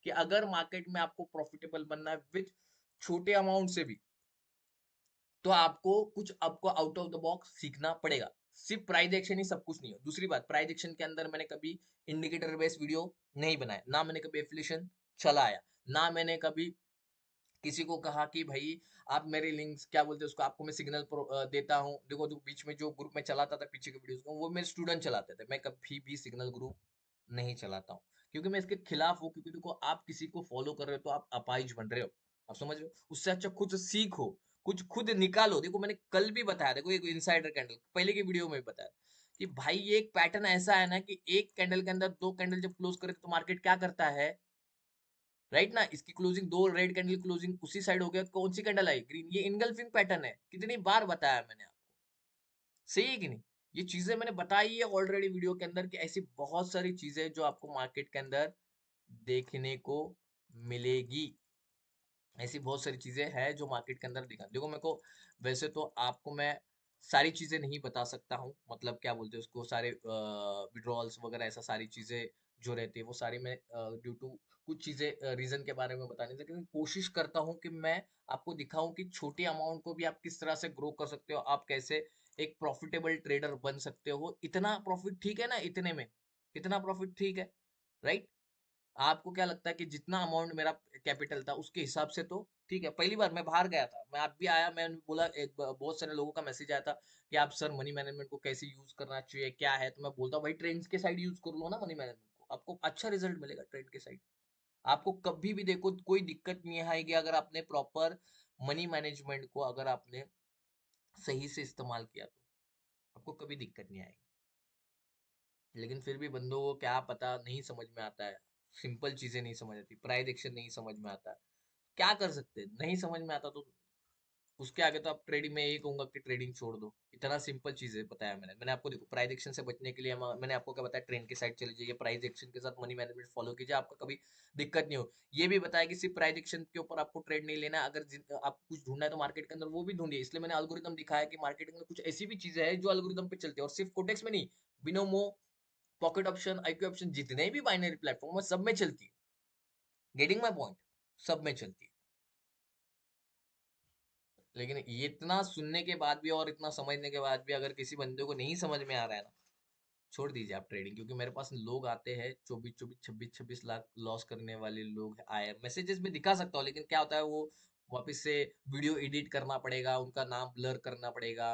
कि अगर मार्केट में आपको प्रॉफिटेबल बनना है विद छोटे अमाउंट से भी, तो आपको आउट ऑफ द बॉक्स सीखना पड़ेगा। सिर्फ प्राइस एक्शन ही सब कुछ नहीं है। दूसरी बात, प्राइस एक्शन के अंदर मैंने कभी इंडिकेटर बेस्ड वीडियो नहीं बनाया, ना मैंने कभी एफिलिएशन चलाया, ना मैंने कभी किसी को कहा कि भाई आप मेरे लिंक्स क्या बोलते हैं उसको, आपको मैं सिग्नल देता हूँ। देखो जो बीच में जो ग्रुप में चलाता था पीछे के वीडियोस को, वो मेरे स्टूडेंट चलाते थे, मैं कभी भी सिग्नल ग्रुप नहीं चलाता हूँ, क्योंकि मैं इसके खिलाफ हूँ। क्योंकि देखो आप किसी को फॉलो कर रहे हो तो आप अपाइज बन रहे हो, आप समझ रहे हो? उससे अच्छा खुद से सीखो, कुछ खुद निकालो। देखो मैंने कल भी बताया, देखो एक इनसाइडर कैंडल पहले की वीडियो में भी बताया कि भाई ये एक पैटर्न ऐसा है ना कि एक कैंडल के अंदर दो कैंडल जब क्लोज करे तो मार्केट क्या करता है, राइट ना? इसकी क्लोजिंग, दो रेड कैंडल क्लोजिंग उसी साइड हो गया, कौन सी कैंडल आई? ग्रीन। ये इनगल्फिंग पैटर्न है, कितनी बार बताया मैंने आपको, सही है कि नहीं? ये चीजें मैंने बताई है ऑलरेडी वीडियो के अंदर कि ऐसी बहुत सारी चीजें जो आपको मार्केट के अंदर देखने को मिलेगी। ऐसी बहुत सारी चीजें हैं जो मार्केट के अंदर दिखा, देखो मेरे को वैसे तो आपको मैं सारी चीजें नहीं बता सकता हूँ, मतलब क्या बोलते हैं उसको, सारे विड्रॉल्स वगैरह ऐसा सारी चीजें जो रहती है वो सारी मैं ड्यू टू कुछ चीजें रीजन के बारे में बताने से, लेकिन कोशिश करता हूँ कि मैं आपको दिखाऊं कि छोटी अमाउंट को भी आप किस तरह से ग्रो कर सकते हो, आप कैसे एक प्रॉफिटेबल ट्रेडर बन सकते हो। इतना प्रॉफिट ठीक है ना, इतने में इतना प्रॉफिट ठीक है, राइट? आपको क्या लगता है कि जितना अमाउंट मेरा कैपिटल था उसके हिसाब से तो ठीक है? पहली बार मैं बाहर गया था, मैं आप भी आया, मैंने बोला बहुत सारे लोगों का मैसेज आया था कि आप सर मनी मैनेजमेंट को कैसे यूज करना चाहिए, क्या है? तो मैं बोलता हूँ भाई ट्रेंड्स के साइड यूज कर लो ना मनी मैनेजमेंट को, आपको अच्छा रिजल्ट मिलेगा ट्रेंड के साइड। आपको कभी भी देखो कोई दिक्कत नहीं आएगी अगर आपने प्रॉपर मनी मैनेजमेंट को अगर आपने सही से इस्तेमाल किया तो आपको कभी दिक्कत नहीं आएगी। लेकिन फिर भी बंदों को क्या पता, नहीं समझ में आता है, सिंपल चीजें नहीं समझ आती, प्राइस एक्शन नहीं समझ में आता है, क्या कर सकते हैं? नहीं समझ में आता तो उसके आगे तो आप ट्रेडिंग में यही कहूंगा कि ट्रेडिंग छोड़ दो। इतना सिंपल चीज है बताया मैंने आपको। देखो प्राइस एक्शन से बचने के लिए मैंने आपको क्या बताया, ट्रेंड के साइड चले जाइए, प्राइस एक्शन के साथ मनी मैनेजमेंट फॉलो कीजिए, आपका कभी दिक्कत नहीं हो। ये भी बताया कि सिर्फ प्राइस एक्शन के ऊपर आपको ट्रेड नहीं लेना है, अगर आप कुछ ढूंढना है तो मार्केट के अंदर वो भी ढूंढिए। इसलिए मैंने एल्गोरिदम दिखाया कि मार्केट के अंदर कुछ ऐसी भी चीजें हैं जो एल्गोरिदम पे चलती है, और सिर्फ कोटेक्स में नहीं, Binomo, pocket option, IQ option, जितने भी बाइनरी प्लेटफॉर्म है सब में चलती है। Getting my point? सब में चलती है। लेकिन ये इतना सुनने के बाद भी और इतना समझने के बाद भी अगर किसी बंदे को नहीं समझ में आ रहा है ना, छोड़ दीजिए आप ट्रेडिंग। क्योंकि मेरे पास लोग आते हैं 24-24 26-26 लाख लॉस करने वाले लोग आए, मैसेजेस में दिखा सकता हूँ, लेकिन क्या होता है वो वापस से वीडियो एडिट करना पड़ेगा, उनका नाम ब्लर करना पड़ेगा,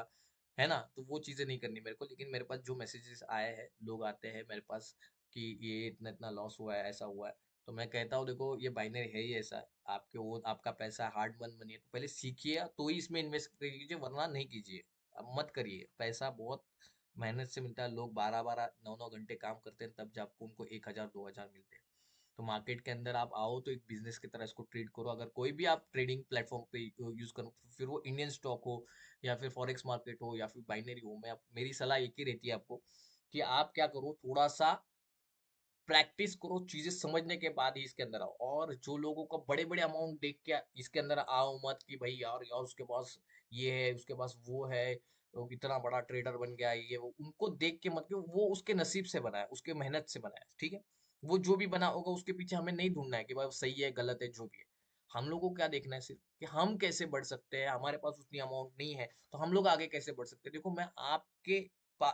है ना? तो वो चीजें नहीं करनी मेरे को। लेकिन मेरे पास जो मैसेजेस आए हैं, लोग आते हैं मेरे पास कि ये इतना इतना लॉस हुआ है, ऐसा हुआ है, तो मैं कहता हूँ देखो ये बाइनरी है ही ऐसा है, आपके वो आपका पैसा हार्ड बन मनी है, तो पहले सीखिए तो ही इसमें इन्वेस्ट कीजिए, वरना नहीं कीजिए। अब मत करिए, पैसा बहुत मेहनत से मिलता है, लोग 12-12 9-9 घंटे काम करते हैं तब जाकर उनको 1,000 2,000 मिलते हैं। तो मार्केट के अंदर आप आओ तो एक बिजनेस की तरह इसको ट्रीट करो। अगर कोई भी आप ट्रेडिंग प्लेटफॉर्म पे यूज करो, फिर वो इंडियन स्टॉक हो या फिर फॉरेक्स मार्केट हो या फिर बाइनरी हो, मेरी सलाह एक ही रहती है आपको कि आप क्या करो, थोड़ा सा प्रैक्टिस करो, चीजें समझने के बाद ही इसके अंदर आओ। और जो लोगों का बड़े बड़े अमाउंट देख के इसके अंदर आओ मत कि भाई यार यार उसके पास ये है, उसके पास वो है, वो कितना बड़ा ट्रेडर बन गया है, ये वो, उनको देख के मत, क्यों? वो उसके नसीब से बना है, उसके मेहनत से बना है, ठीक है? वो जो भी बना होगा उसके पीछे हमें नहीं ढूंढना है कि भाई सही है गलत है, जो भी है। हम लोगों को क्या देखना है सिर्फ कि हम कैसे बढ़ सकते हैं, हमारे पास उतनी अमाउंट नहीं है तो हम लोग आगे कैसे बढ़ सकते हैं। देखो मैं आपके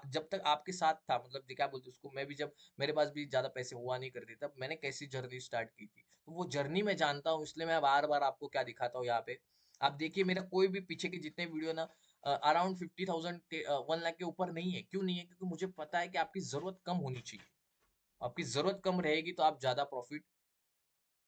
जब तक आपके साथ था, मतलब क्या बोलते हैं उसको, मैं भी जब मेरे पास भी ज्यादा पैसे हुआ नहीं करते तब मैंने कैसी जर्नी स्टार्ट की थी, तो वो जर्नी मैं जानता हूँ, इसलिए मैं बार बार आपको क्या दिखाता हूँ यहाँ पे। आप देखिए मेरा कोई भी पीछे के जितने वीडियो ना अराउंड 50,000 1 लाख के ऊपर नहीं है। क्यों नहीं है? क्योंकि मुझे पता है कि आपकी जरूरत कम होनी चाहिए, आपकी जरूरत कम रहेगी तो आप ज्यादा प्रॉफिट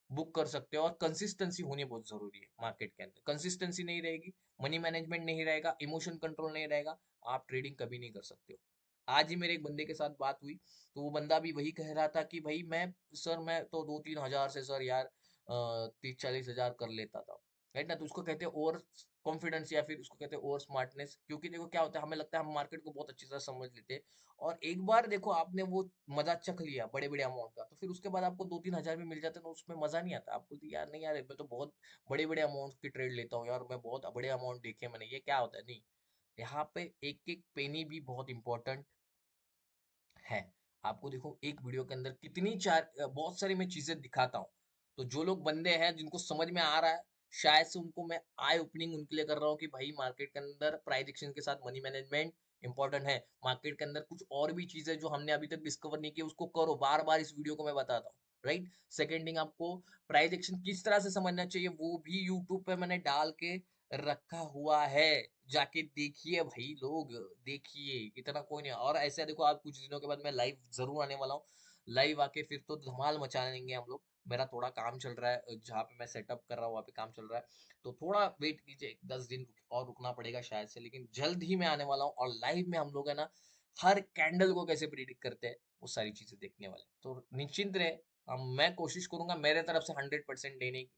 बुक कर सकते हो। और कंसिस्टेंसी होनी बहुत जरूरी है मार्केट के अंदर। कंसिस्टेंसी नहीं रहेगी, मनी मैनेजमेंट नहीं रहेगा, इमोशन कंट्रोल नहीं रहेगा, आप ट्रेडिंग कभी नहीं कर सकते हो। आज ही मेरे एक बंदे के साथ बात हुई, तो वो बंदा भी वही कह रहा था कि भाई मैं तो 2-3 हजार से सर यार 30-40 हजार कर लेता था, राइट ना? तो उसको कहते हैं ओवर कॉन्फिडेंस या फिर उसको कहते हैं ओवर स्मार्टनेस। क्योंकि देखो क्या होता है, हमें लगता है हम मार्केट को बहुत अच्छी तरह समझ लेते हैं, और एक बार देखो आपने वो मजा चख लिया बड़े बड़े अमाउंट का, तो फिर उसके बाद आपको 2-3 हजार भी मिल जाते हैं तो उसमें मजा नहीं आता। आप बोलते यार नहीं यार, मैं तो बहुत बड़े बड़े अमाउंट की ट्रेड लेता हूँ यार, मैं बहुत बड़े अमाउंट देखे मैंने, ये क्या होता है? नहीं, यहाँ पे एक एक पेनी भी बहुत इंपॉर्टेंट है। आपको देखो एक वीडियो के अंदर कितनी बहुत सारी मैं चीजें दिखाता हूँ, तो जो लोग बंदे हैं जिनको समझ में आ रहा है, शायद से उनको मैं आई ओपनिंग उनके लिए कर रहा हूँ कि भाई मार्केट के अंदर प्राइस एक्शन के साथ मनी मैनेजमेंट इंपॉर्टेंट है। मार्केट के अंदर कुछ और भी चीजें जो हमने अभी तक डिस्कवर नहीं की उसको करो, बार बार इस वीडियो को मैं बताता हूँ, राइट? सेकेंड थिंग, आपको प्राइस एक्शन किस तरह से समझना चाहिए वो भी यूट्यूब पे मैंने डाल के रखा हुआ है, जाके देखिए भाई लोग, देखिए, इतना कोई नहीं। और ऐसे देखो आप कुछ दिनों के बाद मैं लाइव जरूर आने वाला हूँ, लाइव आके फिर तो धमाल मचाएंगे हम लोग। मेरा थोड़ा काम चल रहा है, जहाँ पे मैं सेटअप कर रहा हूँ वहाँ पे काम चल रहा है, तो थोड़ा वेट कीजिए, 10 दिन और रुकना पड़ेगा शायद से, लेकिन जल्द ही मैं आने वाला हूँ। और लाइव में हम लोग है ना हर कैंडल को कैसे प्रिडिक्ट करते हैं वो सारी चीजें देखने वाले हैं। तो निश्चिंत रहे, मैं कोशिश करूंगा मेरे तरफ से 100% देने की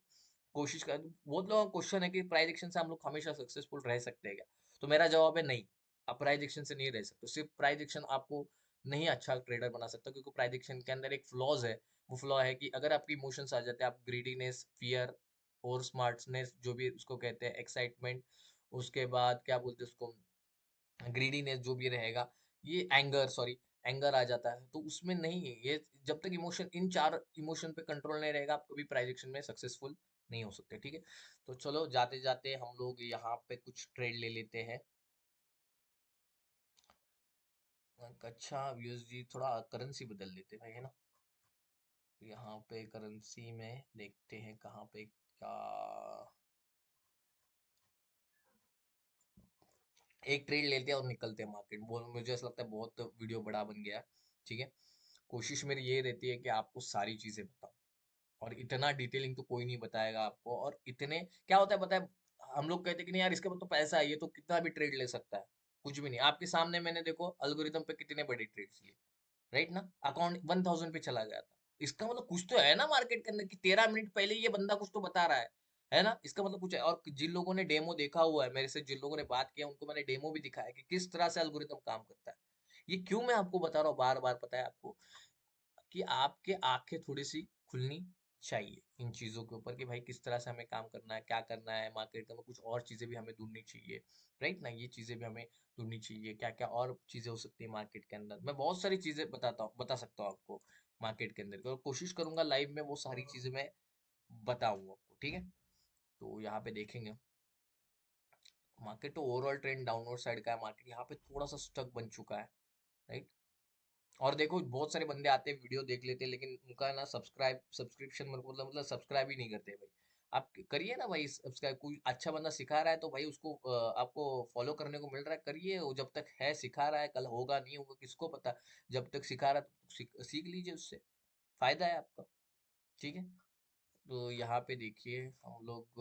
कोशिश कर। बहुत लोगों का क्वेश्चन है कि प्राइस एक्शन से हम लोग हमेशा सक्सेसफुल रह सकते हैं क्या? तो मेरा जवाब है नहीं, आप प्राइस एक्शन से नहीं रह सकते। सिर्फ प्राइस एक्शन आपको नहीं अच्छा ट्रेडर बना सकता, क्योंकि प्राइस एक्शन के अंदर एक फ्लॉज है। वो फ्लॉ है कि अगर आपकी इमोशंस आ जाते हैं, आप ग्रीडीनेस, फियर और स्मार्टनेस जो भी उसको कहते हैं, एक्साइटमेंट, उसके बाद क्या बोलते हैं उसको, ग्रीडीनेस जो भी रहेगा, ये एंगर, सॉरी, एंगर आ जाता है, तो उसमें नहीं है ये। जब तक इमोशन, इन 4 इमोशन पे कंट्रोल नहीं रहेगा, आप कभी प्राइजेक्शन में सक्सेसफुल नहीं हो सकते, ठीक है। तो चलो जाते जाते हम लोग यहाँ पे कुछ ट्रेड ले लेते हैं। अच्छा यूएसडी, थोड़ा करेंसी बदल लेते हैं भाई, है ना। यहाँ पे करेंसी में देखते हैं कहाँ पे क्या। एक ट्रेड लेते हैं और निकलते हैं मार्केट। मुझे ऐसा लगता है बहुत वीडियो बड़ा बन गया है, ठीक है। कोशिश मेरी ये रहती है कि आपको सारी चीजें बताऊं, और इतना डिटेलिंग तो कोई नहीं बताएगा आपको। और इतने क्या होता है पता है, हम लोग कहते हैं कि नहीं यार इसके पास तो पैसा है, ये तो कितना भी ट्रेड ले सकता है। कुछ भी नहीं, आपके सामने मैंने देखो अल्गोरिदम पे कितने बड़े ट्रेड्स लिए, राइट ना। अकाउंट 1000 पे चला गया था, इसका मतलब कुछ तो है ना मार्केट के अंदर, कि 13 मिनट पहले ये बंदा कुछ तो बता रहा है ना। इसका मतलब कुछ है। और जिन लोगों ने डेमो देखा हुआ है मेरे से, जिन लोगों ने बात किया, उनको मैंने डेमो भी दिखाया कि किस तरह से एल्गोरिदम काम करता है। ये क्यों मैं आपको बता रहा हूँ बार बार, पता है आपको, कि आपके आंखें थोड़ी सी खुलनी चाहिए इन चीजों के ऊपर, कि भाई किस तरह से हमें काम करना है, क्या करना है मार्केट में। कुछ और चीजें भी हमें ढूंढनी चाहिए, राइट ना। ये चीजें भी हमें ढूंढनी चाहिए, क्या क्या और चीजें हो सकती है मार्केट के अंदर। मैं बहुत सारी चीजें बता सकता हूँ आपको मार्केट के अंदर, और कोशिश करूंगा लाइव में वो सारी चीजें मैं बताऊँ आपको, ठीक है। तो यहाँ पे देखेंगे मार्केट, तो ओवरऑल ट्रेंड डाउनवर्ड साइड का है मार्केट, यहाँ पे थोड़ा सा स्टक बन चुका है, राइट। और देखो बहुत सारे बंदे आते हैं, वीडियो देख लेते हैं, लेकिन उनका ना सब्सक्रिप्शन मतलब सब्सक्राइब ही नहीं करते भाई। आप करिए ना भाई सब्सक्राइब, कोई अच्छा बंदा सिखा रहा है तो भाई उसको आपको फॉलो करने को मिल रहा है, करिए। वो जब तक है सिखा रहा है, कल होगा नहीं होगा किसको पता। जब तक सिखा रहा है तो सीख लीजिए, उससे फायदा है आपका, ठीक है। तो यहाँ पे देखिए हम लोग,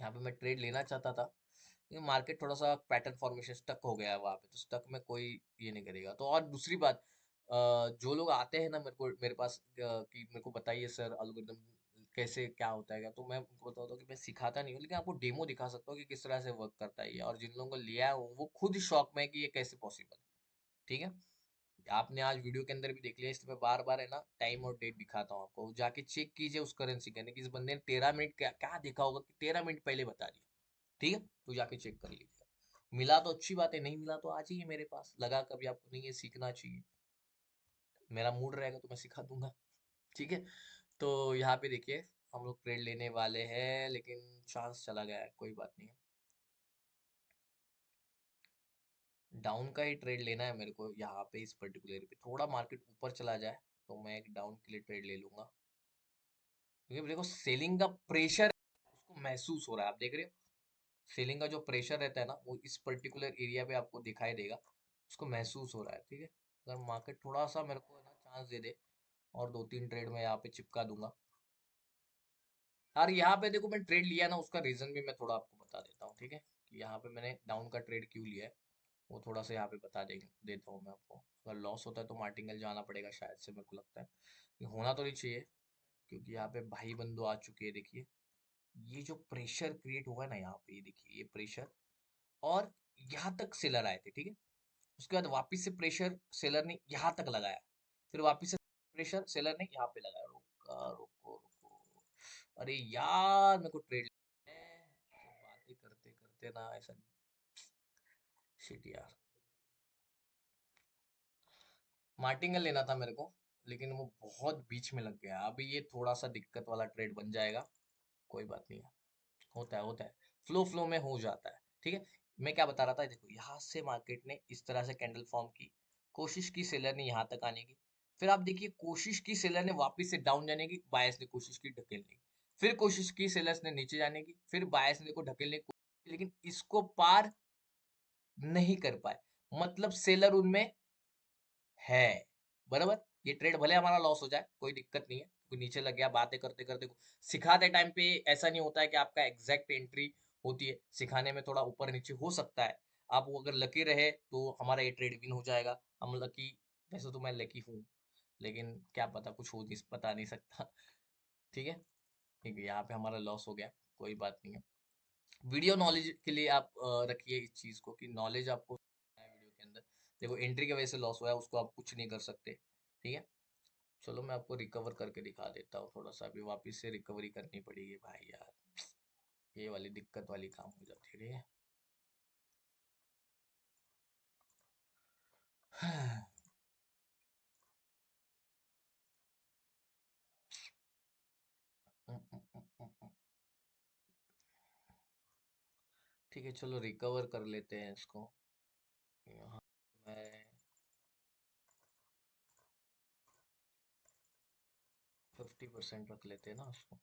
यहाँ पे मैं ट्रेड लेना चाहता था, लेकिन मार्केट थोड़ा सा पैटर्न फॉर्मेशन स्टक हो गया है वहां पे, तो स्टक में कोई ये नहीं करेगा। तो और दूसरी बात, जो लोग आते हैं ना मेरे पास, कि मेरे को बताइए सर एल्गोरिदम कैसे क्या होता है क्या, तो मैं उनको बताता हूँ कि मैं सिखाता नहीं हूँ, लेकिन आपको डेमो दिखा सकता हूँ कि किस तरह से वर्क करता है ये। और जिन लोगों को लिया है वो खुद शॉक में है कि ये कैसे पॉसिबल है, ठीक है। आपने आज वीडियो के अंदर भी देख लिया, इसमें बार बार है ना टाइम और डेट दिखाता हूँ आपको, जाके चेक कीजिए उस करेंसी के अंदर कि इस बंदे ने 13 मिनट क्या क्या देखा होगा कि 13 मिनट पहले बता दिया, ठीक है। तो जाके चेक कर लीजिएगा। मिला तो अच्छी बात है, नहीं मिला तो आ जाइए मेरे पास, लगा कभी आपको नहीं ये सीखना चाहिए, मेरा मूड रहेगा तो मैं सिखा दूंगा, ठीक है। तो यहाँ पे देखिए हम लोग ट्रेड लेने वाले हैं, लेकिन चांस चला गया है, कोई बात नहीं है। डाउन का ही ट्रेड लेना है मेरे को यहाँ पे, इस पर्टिकुलर पे थोड़ा मार्केट ऊपर चला जाए तो मैं एक डाउन के लिए ट्रेड ले लूंगा, क्योंकि देखो सेलिंग का प्रेशर उसको महसूस हो रहा है, आप देख रहे हो। सेलिंग का जो प्रेशर रहता है ना, वो इस पर्टिकुलर एरिया पे आपको दिखाई देगा, उसको महसूस हो रहा है, ठीक है। अगर मार्केट थोड़ा सा मेरे को है ना चांस दे दे, और 2-3 ट्रेड मैं यहाँ पे चिपका दूंगा। और यहाँ पे देखो मैं ट्रेड लिया ना, उसका रीजन भी मैं थोड़ा आपको बता देता हूँ, ठीक है, कि यहाँ पे मैंने डाउन का ट्रेड क्यों लिया है, वो थोड़ा सा यहाँ पे बता देता हूँ मैं आपको। अगर लॉस होता है तो मार्टिंगल जाना पड़ेगा शायद से, मेरे को लगता है ये होना तो नहीं चाहिए, क्योंकि यहाँ पे भाई बंदो आ चुके हैं, देखिए। ये जो प्रेशर क्रिएट हुआ है ना यहाँ पे, ये देखिए ये प्रेशर, और यहाँ तक सेलर आए थे, ठीक है। उसके बाद वापिस से प्रेशर सेलर ने यहाँ तक लगाया, फिर वापिस से प्रेशर सेलर ने यहाँ पे लगाया। रोका, रोको रोको, अरे यार मेरे को ट्रेड बातें करते करते ना ऐसा, शिट यार। मार्टिंगल लेना था मेरे को, लेकिन वो बहुत बीच में लग गया, अभी ये थोड़ा सा दिक्कत वाला ट्रेड बन जाएगा, कोई बात नहीं है। होता है, फ्लो फ्लो में हो जाता है, ठीक है। मैं क्या बता रहा था, देखो यहाँ से मार्केट ने इस तरह से कैंडल फॉर्म की, कोशिश की सेलर ने यहाँ तक आने की, फिर आप देखिए कोशिश की सेलर ने वापस से डाउन जाने की, बायस ने कोशिश की ढकेलने की, फिर कोशिश की सेलर्स ने नीचे जाने की, फिर बायस ने को ढकेलने की कोशिश की, लेकिन इसको पार नहीं कर पाए, मतलब सेलर उनमें है, बराबर। ये ट्रेड भले हमारा लॉस हो जाए कोई दिक्कत नहीं है, कोई नीचे लग गया बातें करते करते, सिखाते टाइम पे ऐसा नहीं होता है कि आपका एग्जैक्ट एंट्री होती है, सिखाने में थोड़ा ऊपर नीचे हो सकता है। आप वो अगर लकी रहे तो हमारा ये ट्रेड विन हो जाएगा, हम लकी, वैसे तो मैं लकी हूँ, लेकिन क्या पता, कुछ हो नहीं, पता नहीं सकता। ठीक है, ठीक है, यहाँ पे हमारा लॉस हो गया, कोई बात नहीं है। वीडियो नॉलेज के लिए आप रखिए इस चीज को कि नॉलेज आपको है वीडियो के अंदर। देखो एंट्री की वजह से लॉस हुआ है, उसको आप कुछ नहीं कर सकते। ठीक है, चलो मैं आपको रिकवर करके दिखा देता हूँ, थोड़ा सा अभी वापस से रिकवरी करनी पड़ेगी भाई यार, ये वाली दिक्कत वाली काम हो जाती है। ठीक है। ठीक है, चलो रिकवर कर लेते हैं इसको। यहाँ मैं 50% रख लेते हैं ना उसको।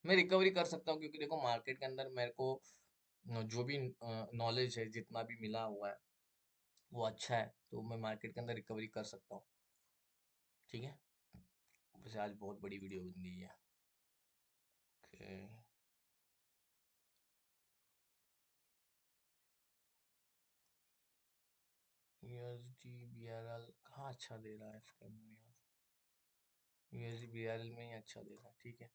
मैं रिकवरी कर सकता हूँ, क्योंकि देखो मार्केट के अंदर मेरे को जो भी नॉलेज है, जितना भी मिला हुआ है वो अच्छा है, तो मैं मार्केट के अंदर रिकवरी कर सकता हूँ। ठीक है, वैसे आज बहुत बड़ी वीडियो बन गई है। ओके, यूएसडी बीआरएल कहाँ अच्छा दे रहा है इसके अंदर यार, यूएसडी बीआरएल में ही अच्छा दे रहा है। ठीक है,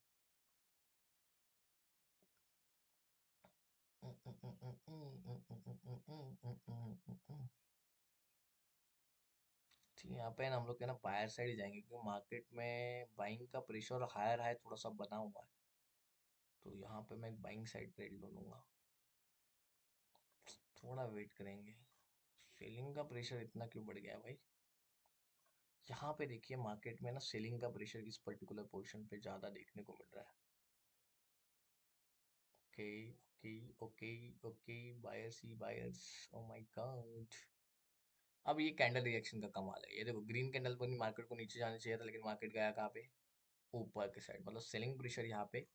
ठीक है, यहाँ पे ना हम लोग के ना बायर साइड ही जाएंगे, क्योंकि मार्केट में बाइंग का प्रेशर हायर हाई थोड़ा सा बना हुआ है, तो यहाँ पे मैं बाइंग साइड ट्रेड ले लूंगा। थोड़ा वेट करेंगे, सेलिंग का प्रेशर इतना क्यों बढ़ गया है भाई। यहाँ पे देखिए मार्केट में ना सेलिंग का प्रेशर इस पर्टिकुलर पोर्शन पे ज्यादा देखने को मिल रहा है। Okay okay okay okay, buyers he buyers, oh my God. अब ये कैंडल रिएक्शन का कमाल है, ये देखो ग्रीन कैंडल बनी, मार्केट को नीचे जाना चाहिए था, लेकिन मार्केट गया कहाँ पे, ऊपर के साइड, मतलब सेलिंग प्रेशर यहाँ पे,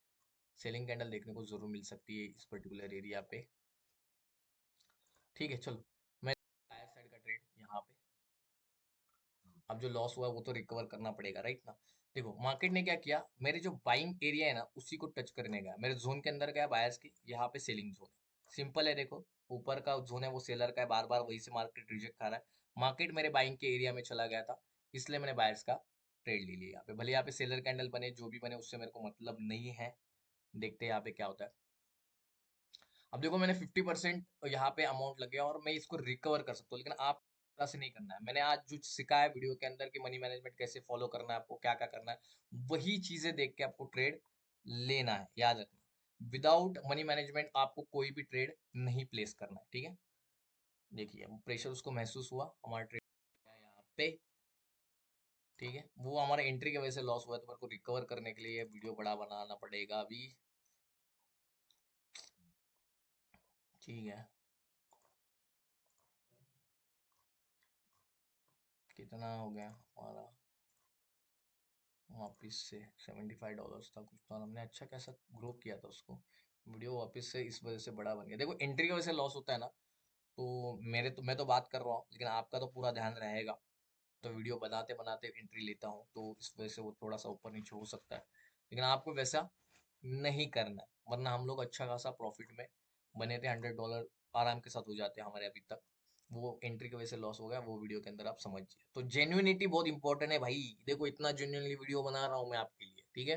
सेलिंग कैंडल देखने को जरूर मिल सकती है इस पर्टिकुलर एरिया पे। ठीक है, चलो मैं बायर साइड का ट्रेड यहाँ पे, अब जो लॉस हुआ है वो तो रिकवर करना पड़ेगा, राइट ना। देखो मार्केट ने क्या किया, मेरे जो बाइंग एरिया है ना उसी को टच करने गया, मेरे जोन के अंदर गया बायर्स के, यहाँ पे सेलिंग जोन है, सिंपल है। देखो ऊपर का जोन है वो सेलर का है, बार बार वही से मार्केट रिजेक्ट खा रहा है, मार्केट मेरे बाइंग के एरिया में चला गया था, इसलिए मैंने बायर्स का ट्रेड ले लिया यहाँ पे, भले यहाँ पे सेलर कैंडल बने जो भी बने उससे मेरे को मतलब नहीं है। देखते हैं यहाँ पे क्या होता है। अब देखो मैंने 50% यहाँ पे अमाउंट लग गया और मैं इसको रिकवर कर सकता हूँ, लेकिन आप से नहीं करना है। मैंने आज जो सिखाया वीडियो के अंदर कि मनी मैनेजमेंट कैसे फॉलो करना है, आपको क्या क्या करना है, वही चीजें देख के आपको ट्रेड लेना है, याद रखना। विदाउट मनी मैनेजमेंट आपको कोई भी ट्रेड नहीं प्लेस करना है। ठीक है, देखिए प्रेशर उसको महसूस हुआ, हमारा ट्रेड यहाँ पे। ठीक है, वो हमारे एंट्री की वजह से लॉस हुआ है, तो मेरे को रिकवर करने के लिए वीडियो बड़ा बनाना पड़ेगा अभी। ठीक है, कितना हो गया हमारा, वापस से $75 था कुछ, तो हमने अच्छा खासा ग्रो किया था उसको, वीडियो वापस से इस वजह से बड़ा बन गया। देखो एंट्री की वजह से लॉस होता है ना, तो मेरे तो मैं तो बात कर रहा हूँ, लेकिन आपका तो पूरा ध्यान रहेगा, तो वीडियो बनाते बनाते एंट्री लेता हूँ, तो इस वजह से वो थोड़ा सा ऊपर नीचे हो सकता है, लेकिन आपको वैसा नहीं करना है, वरना हम लोग अच्छा खासा प्रॉफिट में बने थे, $100 आराम के साथ हो जाते हैं हमारे अभी तक। वो एंट्री की वजह से लॉस हो गया, वो वीडियो के अंदर आप समझिए, तो जेन्युइनिटी बहुत इंपॉर्टेंट है भाई। देखो इतना जेन्युइनली वीडियो बना रहा हूँ मैं आपके लिए, ठीक है,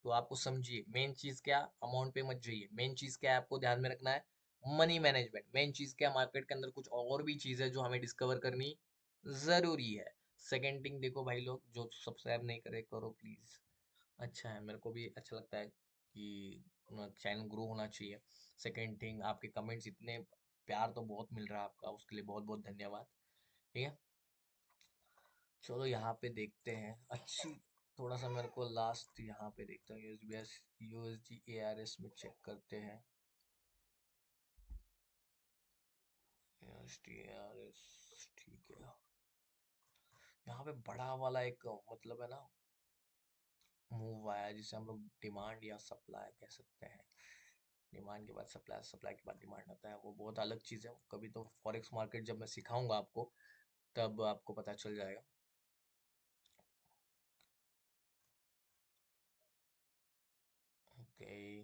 तो आपको समझिए मेन चीज क्या, अमाउंट पे मत जाइए, मेन चीज क्या है आपको ध्यान में रखना है, मनी मैनेजमेंट मेन चीज क्या, मार्केट के अंदर कुछ और भी चीज है जो हमें डिस्कवर करनी जरूरी है। सेकेंड थिंग देखो भाई, लोग जो सब्सक्राइब नहीं करे करो प्लीज, अच्छा है, मेरे को भी अच्छा लगता है कि चैनल ग्रो होना चाहिए। सेकेंड थिंग, आपके कमेंट्स इतने, प्यार तो बहुत मिल रहा है आपका, उसके लिए बहुत बहुत धन्यवाद। ठीक है, चलो यहाँ पे देखते हैं अच्छी, थोड़ा सा मेरे को लास्ट यहाँ पे देखता हूँ, यूएसबीएस यूएसडी एआरएस में चेक करते हैं, यूएसडी एआरएस। ठीक है, यहाँ पे बड़ा वाला एक मतलब है ना मूव आया, जिसे हम लोग डिमांड या सप्लाई कह सकते हैं, डिमांड के बाद सप्लाई, सप्लाई के बाद डिमांड आता है, वो बहुत अलग चीज़ है। कभी तो फॉरेक्स मार्केट जब मैं सिखाऊंगा आपको, तब आपको पता चल जाएगा। ओके,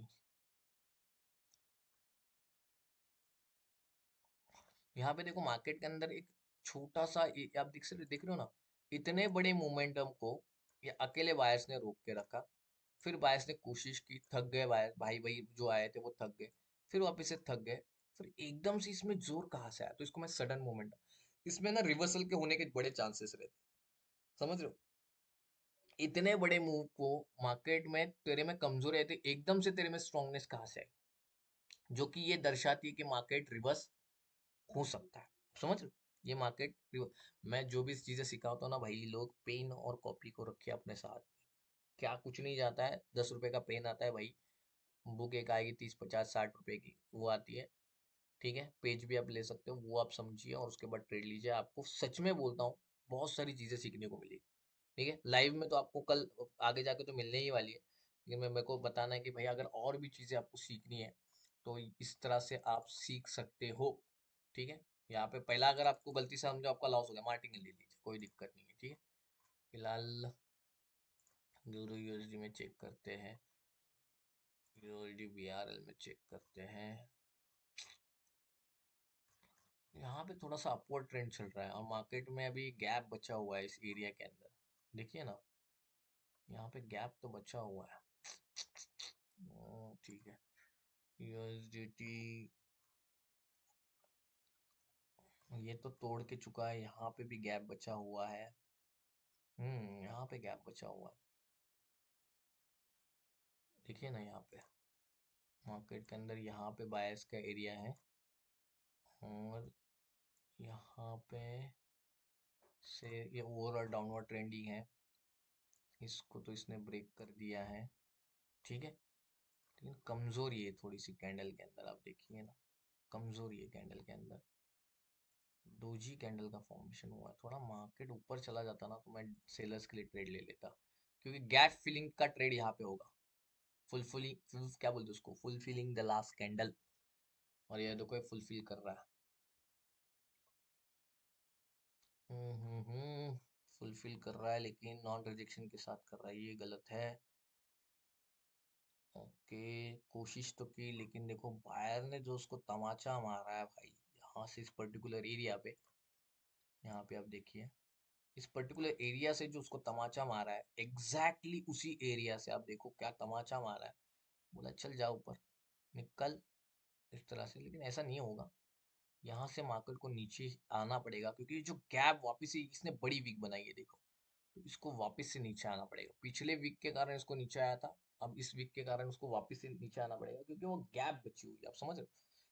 यहाँ पे देखो मार्केट के अंदर एक छोटा सा आप देख रहे हो ना, इतने बड़े मोमेंटम को ये अकेले बायर्स ने रोक के रखा। फिर बायर्स ने कोशिश की, थक गए बायर्स, भाई भाई जो आए थे वो थक गए, फिर वापस से थक गए, फिर एकदम से इसमें जोर कहाँ से आया, तो इसको मैं सडन मोमेंटम, इसमें ना रिवर्सल के होने के बड़े चांसेस रहते हैं, समझ रहे हो। इतने बड़े मूव को मार्केट में तेरे में कमजोरी आई थी, एकदम से तेरे में स्ट्रांगनेस कहाँ से आई, जो कि ये दर्शाती है कि मार्केट रिवर्स हो सकता है, समझ रहे हो। ये मार्केट, मैं जो भी चीजें सिखाता हूँ ना भाई, लोग पेन और कॉपी को रखे अपने साथ, क्या कुछ नहीं जाता है, 10 रुपए का पेन आता है भाई, बुक एक आएगी 30 50 60 रुपए की, वो आती है, ठीक है, पेज भी आप ले सकते हो, वो आप समझिए और उसके बाद ट्रेड लीजिए, आपको सच में बोलता हूँ बहुत सारी चीजें सीखने को मिलेगी। ठीक है, लाइव में तो आपको कल आगे जाके तो मिलने ही वाली है, लेकिन मैं मेरे को बताना है कि भाई अगर और भी चीजें आपको सीखनी है तो इस तरह से आप सीख सकते हो। ठीक है, यहाँ पे पहला अगर आपको गलती से समझो आपका लॉस हो गया, मार्टिन ले लीजिए, कोई दिक्कत नहीं है। ठीक है, फिलहाल यूरो यूएसडी में चेक करते हैं, यूएसडी बीआरएल में चेक करते हैं। यहाँ पे थोड़ा सा अपवर्ड ट्रेंड चल रहा है और मार्केट में अभी गैप बचा हुआ है इस एरिया के अंदर, देखिए ना, यहाँ पे गैप तो बचा हुआ है। ठीक है, यूएसडीटी ये तो तोड़ के चुका है, यहाँ पे भी गैप बचा हुआ है। यहाँ पे गैप बचा हुआ है, देखिए ना, यहाँ पे मार्केट के अंदर यहाँ पे बायर्स का एरिया है, और यहाँ पे से ये ओवरऑल डाउनवर्ड ट्रेंडिंग है, इसको तो इसने ब्रेक कर दिया है। ठीक है, लेकिन कमजोरी है थोड़ी सी कैंडल के अंदर, आप देखिए ना, कमजोरी है कैंडल के अंदर, डोजी कैंडल का फॉर्मेशन हुआ है, थोड़ा मार्केट ऊपर चला जाता ना तो मैं सेलर्स के लिए ट्रेड ले लेता, क्योंकि गैप फिलिंग का ट्रेड यहाँ पे होगा, क्या बोलते हैं उसको, फुलफिलिंग द लास्ट कैंडल, और ये देखो ये फुलफिल कर रहा है। फुलफिल कर रहा है लेकिन नॉन रिजेक्शन के साथ कर रहा है, ये गलत है। ओके, कोशिश तो की, लेकिन देखो बायर ने जो उसको तमाचा मारा है भाई, यहाँ से इस पर्टिकुलर एरिया पे, यहाँ पे आप देखिए, इस पर्टिकुलर एरिया से जो उसको तमाचा मारा है, एग्जैक्टली उसी एरिया से आप देखो क्या तमाचा मारा है, बोला चल जा ऊपर, निकल, इस तरह से, लेकिन ऐसा नहीं होगा, यहाँ से मार्केट को नीचे आना पड़ेगा, क्योंकि ये जो गैप वापस से इसने बड़ी वीक बनाई है देखो, तो इसको वापस से नीचे आना पड़ेगा, पिछले वीक के कारण इसको नीचे आया था, अब इस वीक के कारण उसको वापस से नीचे आना पड़ेगा, क्योंकि वो गैप बची हुई है, आप समझ रहे हो,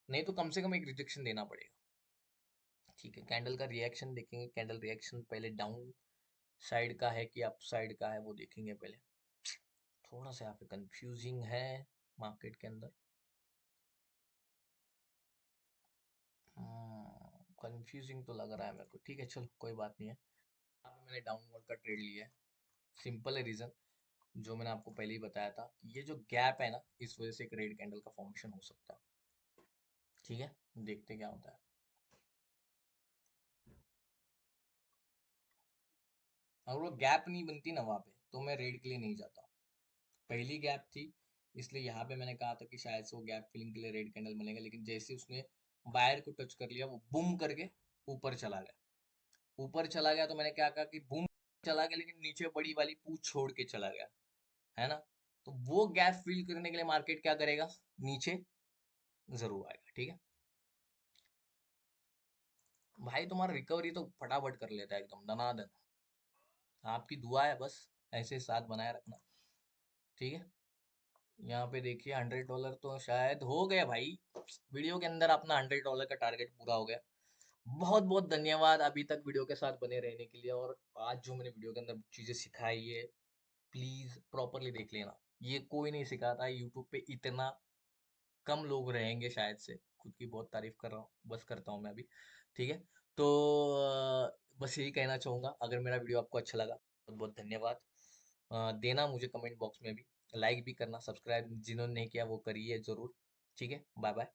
नहीं तो कम से कम एक रिजेक्शन देना पड़ेगा। ठीक है, कैंडल का रिएक्शन देखेंगे, कैंडल रिएक्शन पहले डाउन साइड का है कि अप साइड का है वो देखेंगे पहले, थोड़ा सा यहाँ पे कंफ्यूजिंग है मार्केट के अंदर, कंफ्यूजिंग तो लग रहा है मेरे को, ठीक है चलो कोई बात नहीं है। यहाँ पे मैंने डाउनवर्ड का ट्रेड लिया है, सिंपल है रीजन, जो मैंने आपको पहले ही बताया था कि ये जो गैप है ना, इस वजह से एक रेड कैंडल का फॉर्मेशन हो सकता है। ठीक है, देखते क्या होता है। अगर वो गैप नहीं बनती ना वहां पे, तो मैं रेड के लिए नहीं जाता, पहली गैप थी, इसलिए यहाँ पे मैंने कहा था कि शायद से वो गैप फिलिंग के लिए रेड कैंडल बनेगा, लेकिन जैसे उसने बायर को टच कर लिया, वो बूम करके ऊपर चला गया, ऊपर चला गया, तो मैंने क्या कहा कि बूम चला गया, लेकिन नीचे बड़ी वाली पूछ छोड़ के चला गया, है ना, तो वो गैप फिल करने के लिए मार्केट क्या करेगा, नीचे जरूर आएगा। ठीक है भाई, तुम्हारा रिकवरी तो फटाफट कर लेता है एकदम दनादन, आपकी दुआ है बस, ऐसे साथ बनाए रखना। ठीक है, यहाँ पे देखिए $100 तो शायद हो गया भाई, वीडियो के अंदर अपना $100 का टारगेट पूरा हो गया। बहुत बहुत धन्यवाद अभी तक वीडियो के साथ बने रहने के लिए, और आज जो मैंने वीडियो के अंदर चीजें सिखाई है, प्लीज प्रॉपरली देख लेना, ये कोई नहीं सिखाता है यूट्यूब पे, इतना कम लोग रहेंगे शायद से, खुद की बहुत तारीफ कर रहा हूँ, बस करता हूँ मैं अभी। ठीक है, तो बस यही कहना चाहूंगा, अगर मेरा वीडियो आपको अच्छा लगा बहुत बहुत धन्यवाद, देना मुझे कमेंट बॉक्स में भी, लाइक भी करना, सब्सक्राइब जिन्होंने नहीं किया वो करिए जरूर। ठीक है, bye bye,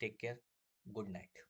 take care, good night.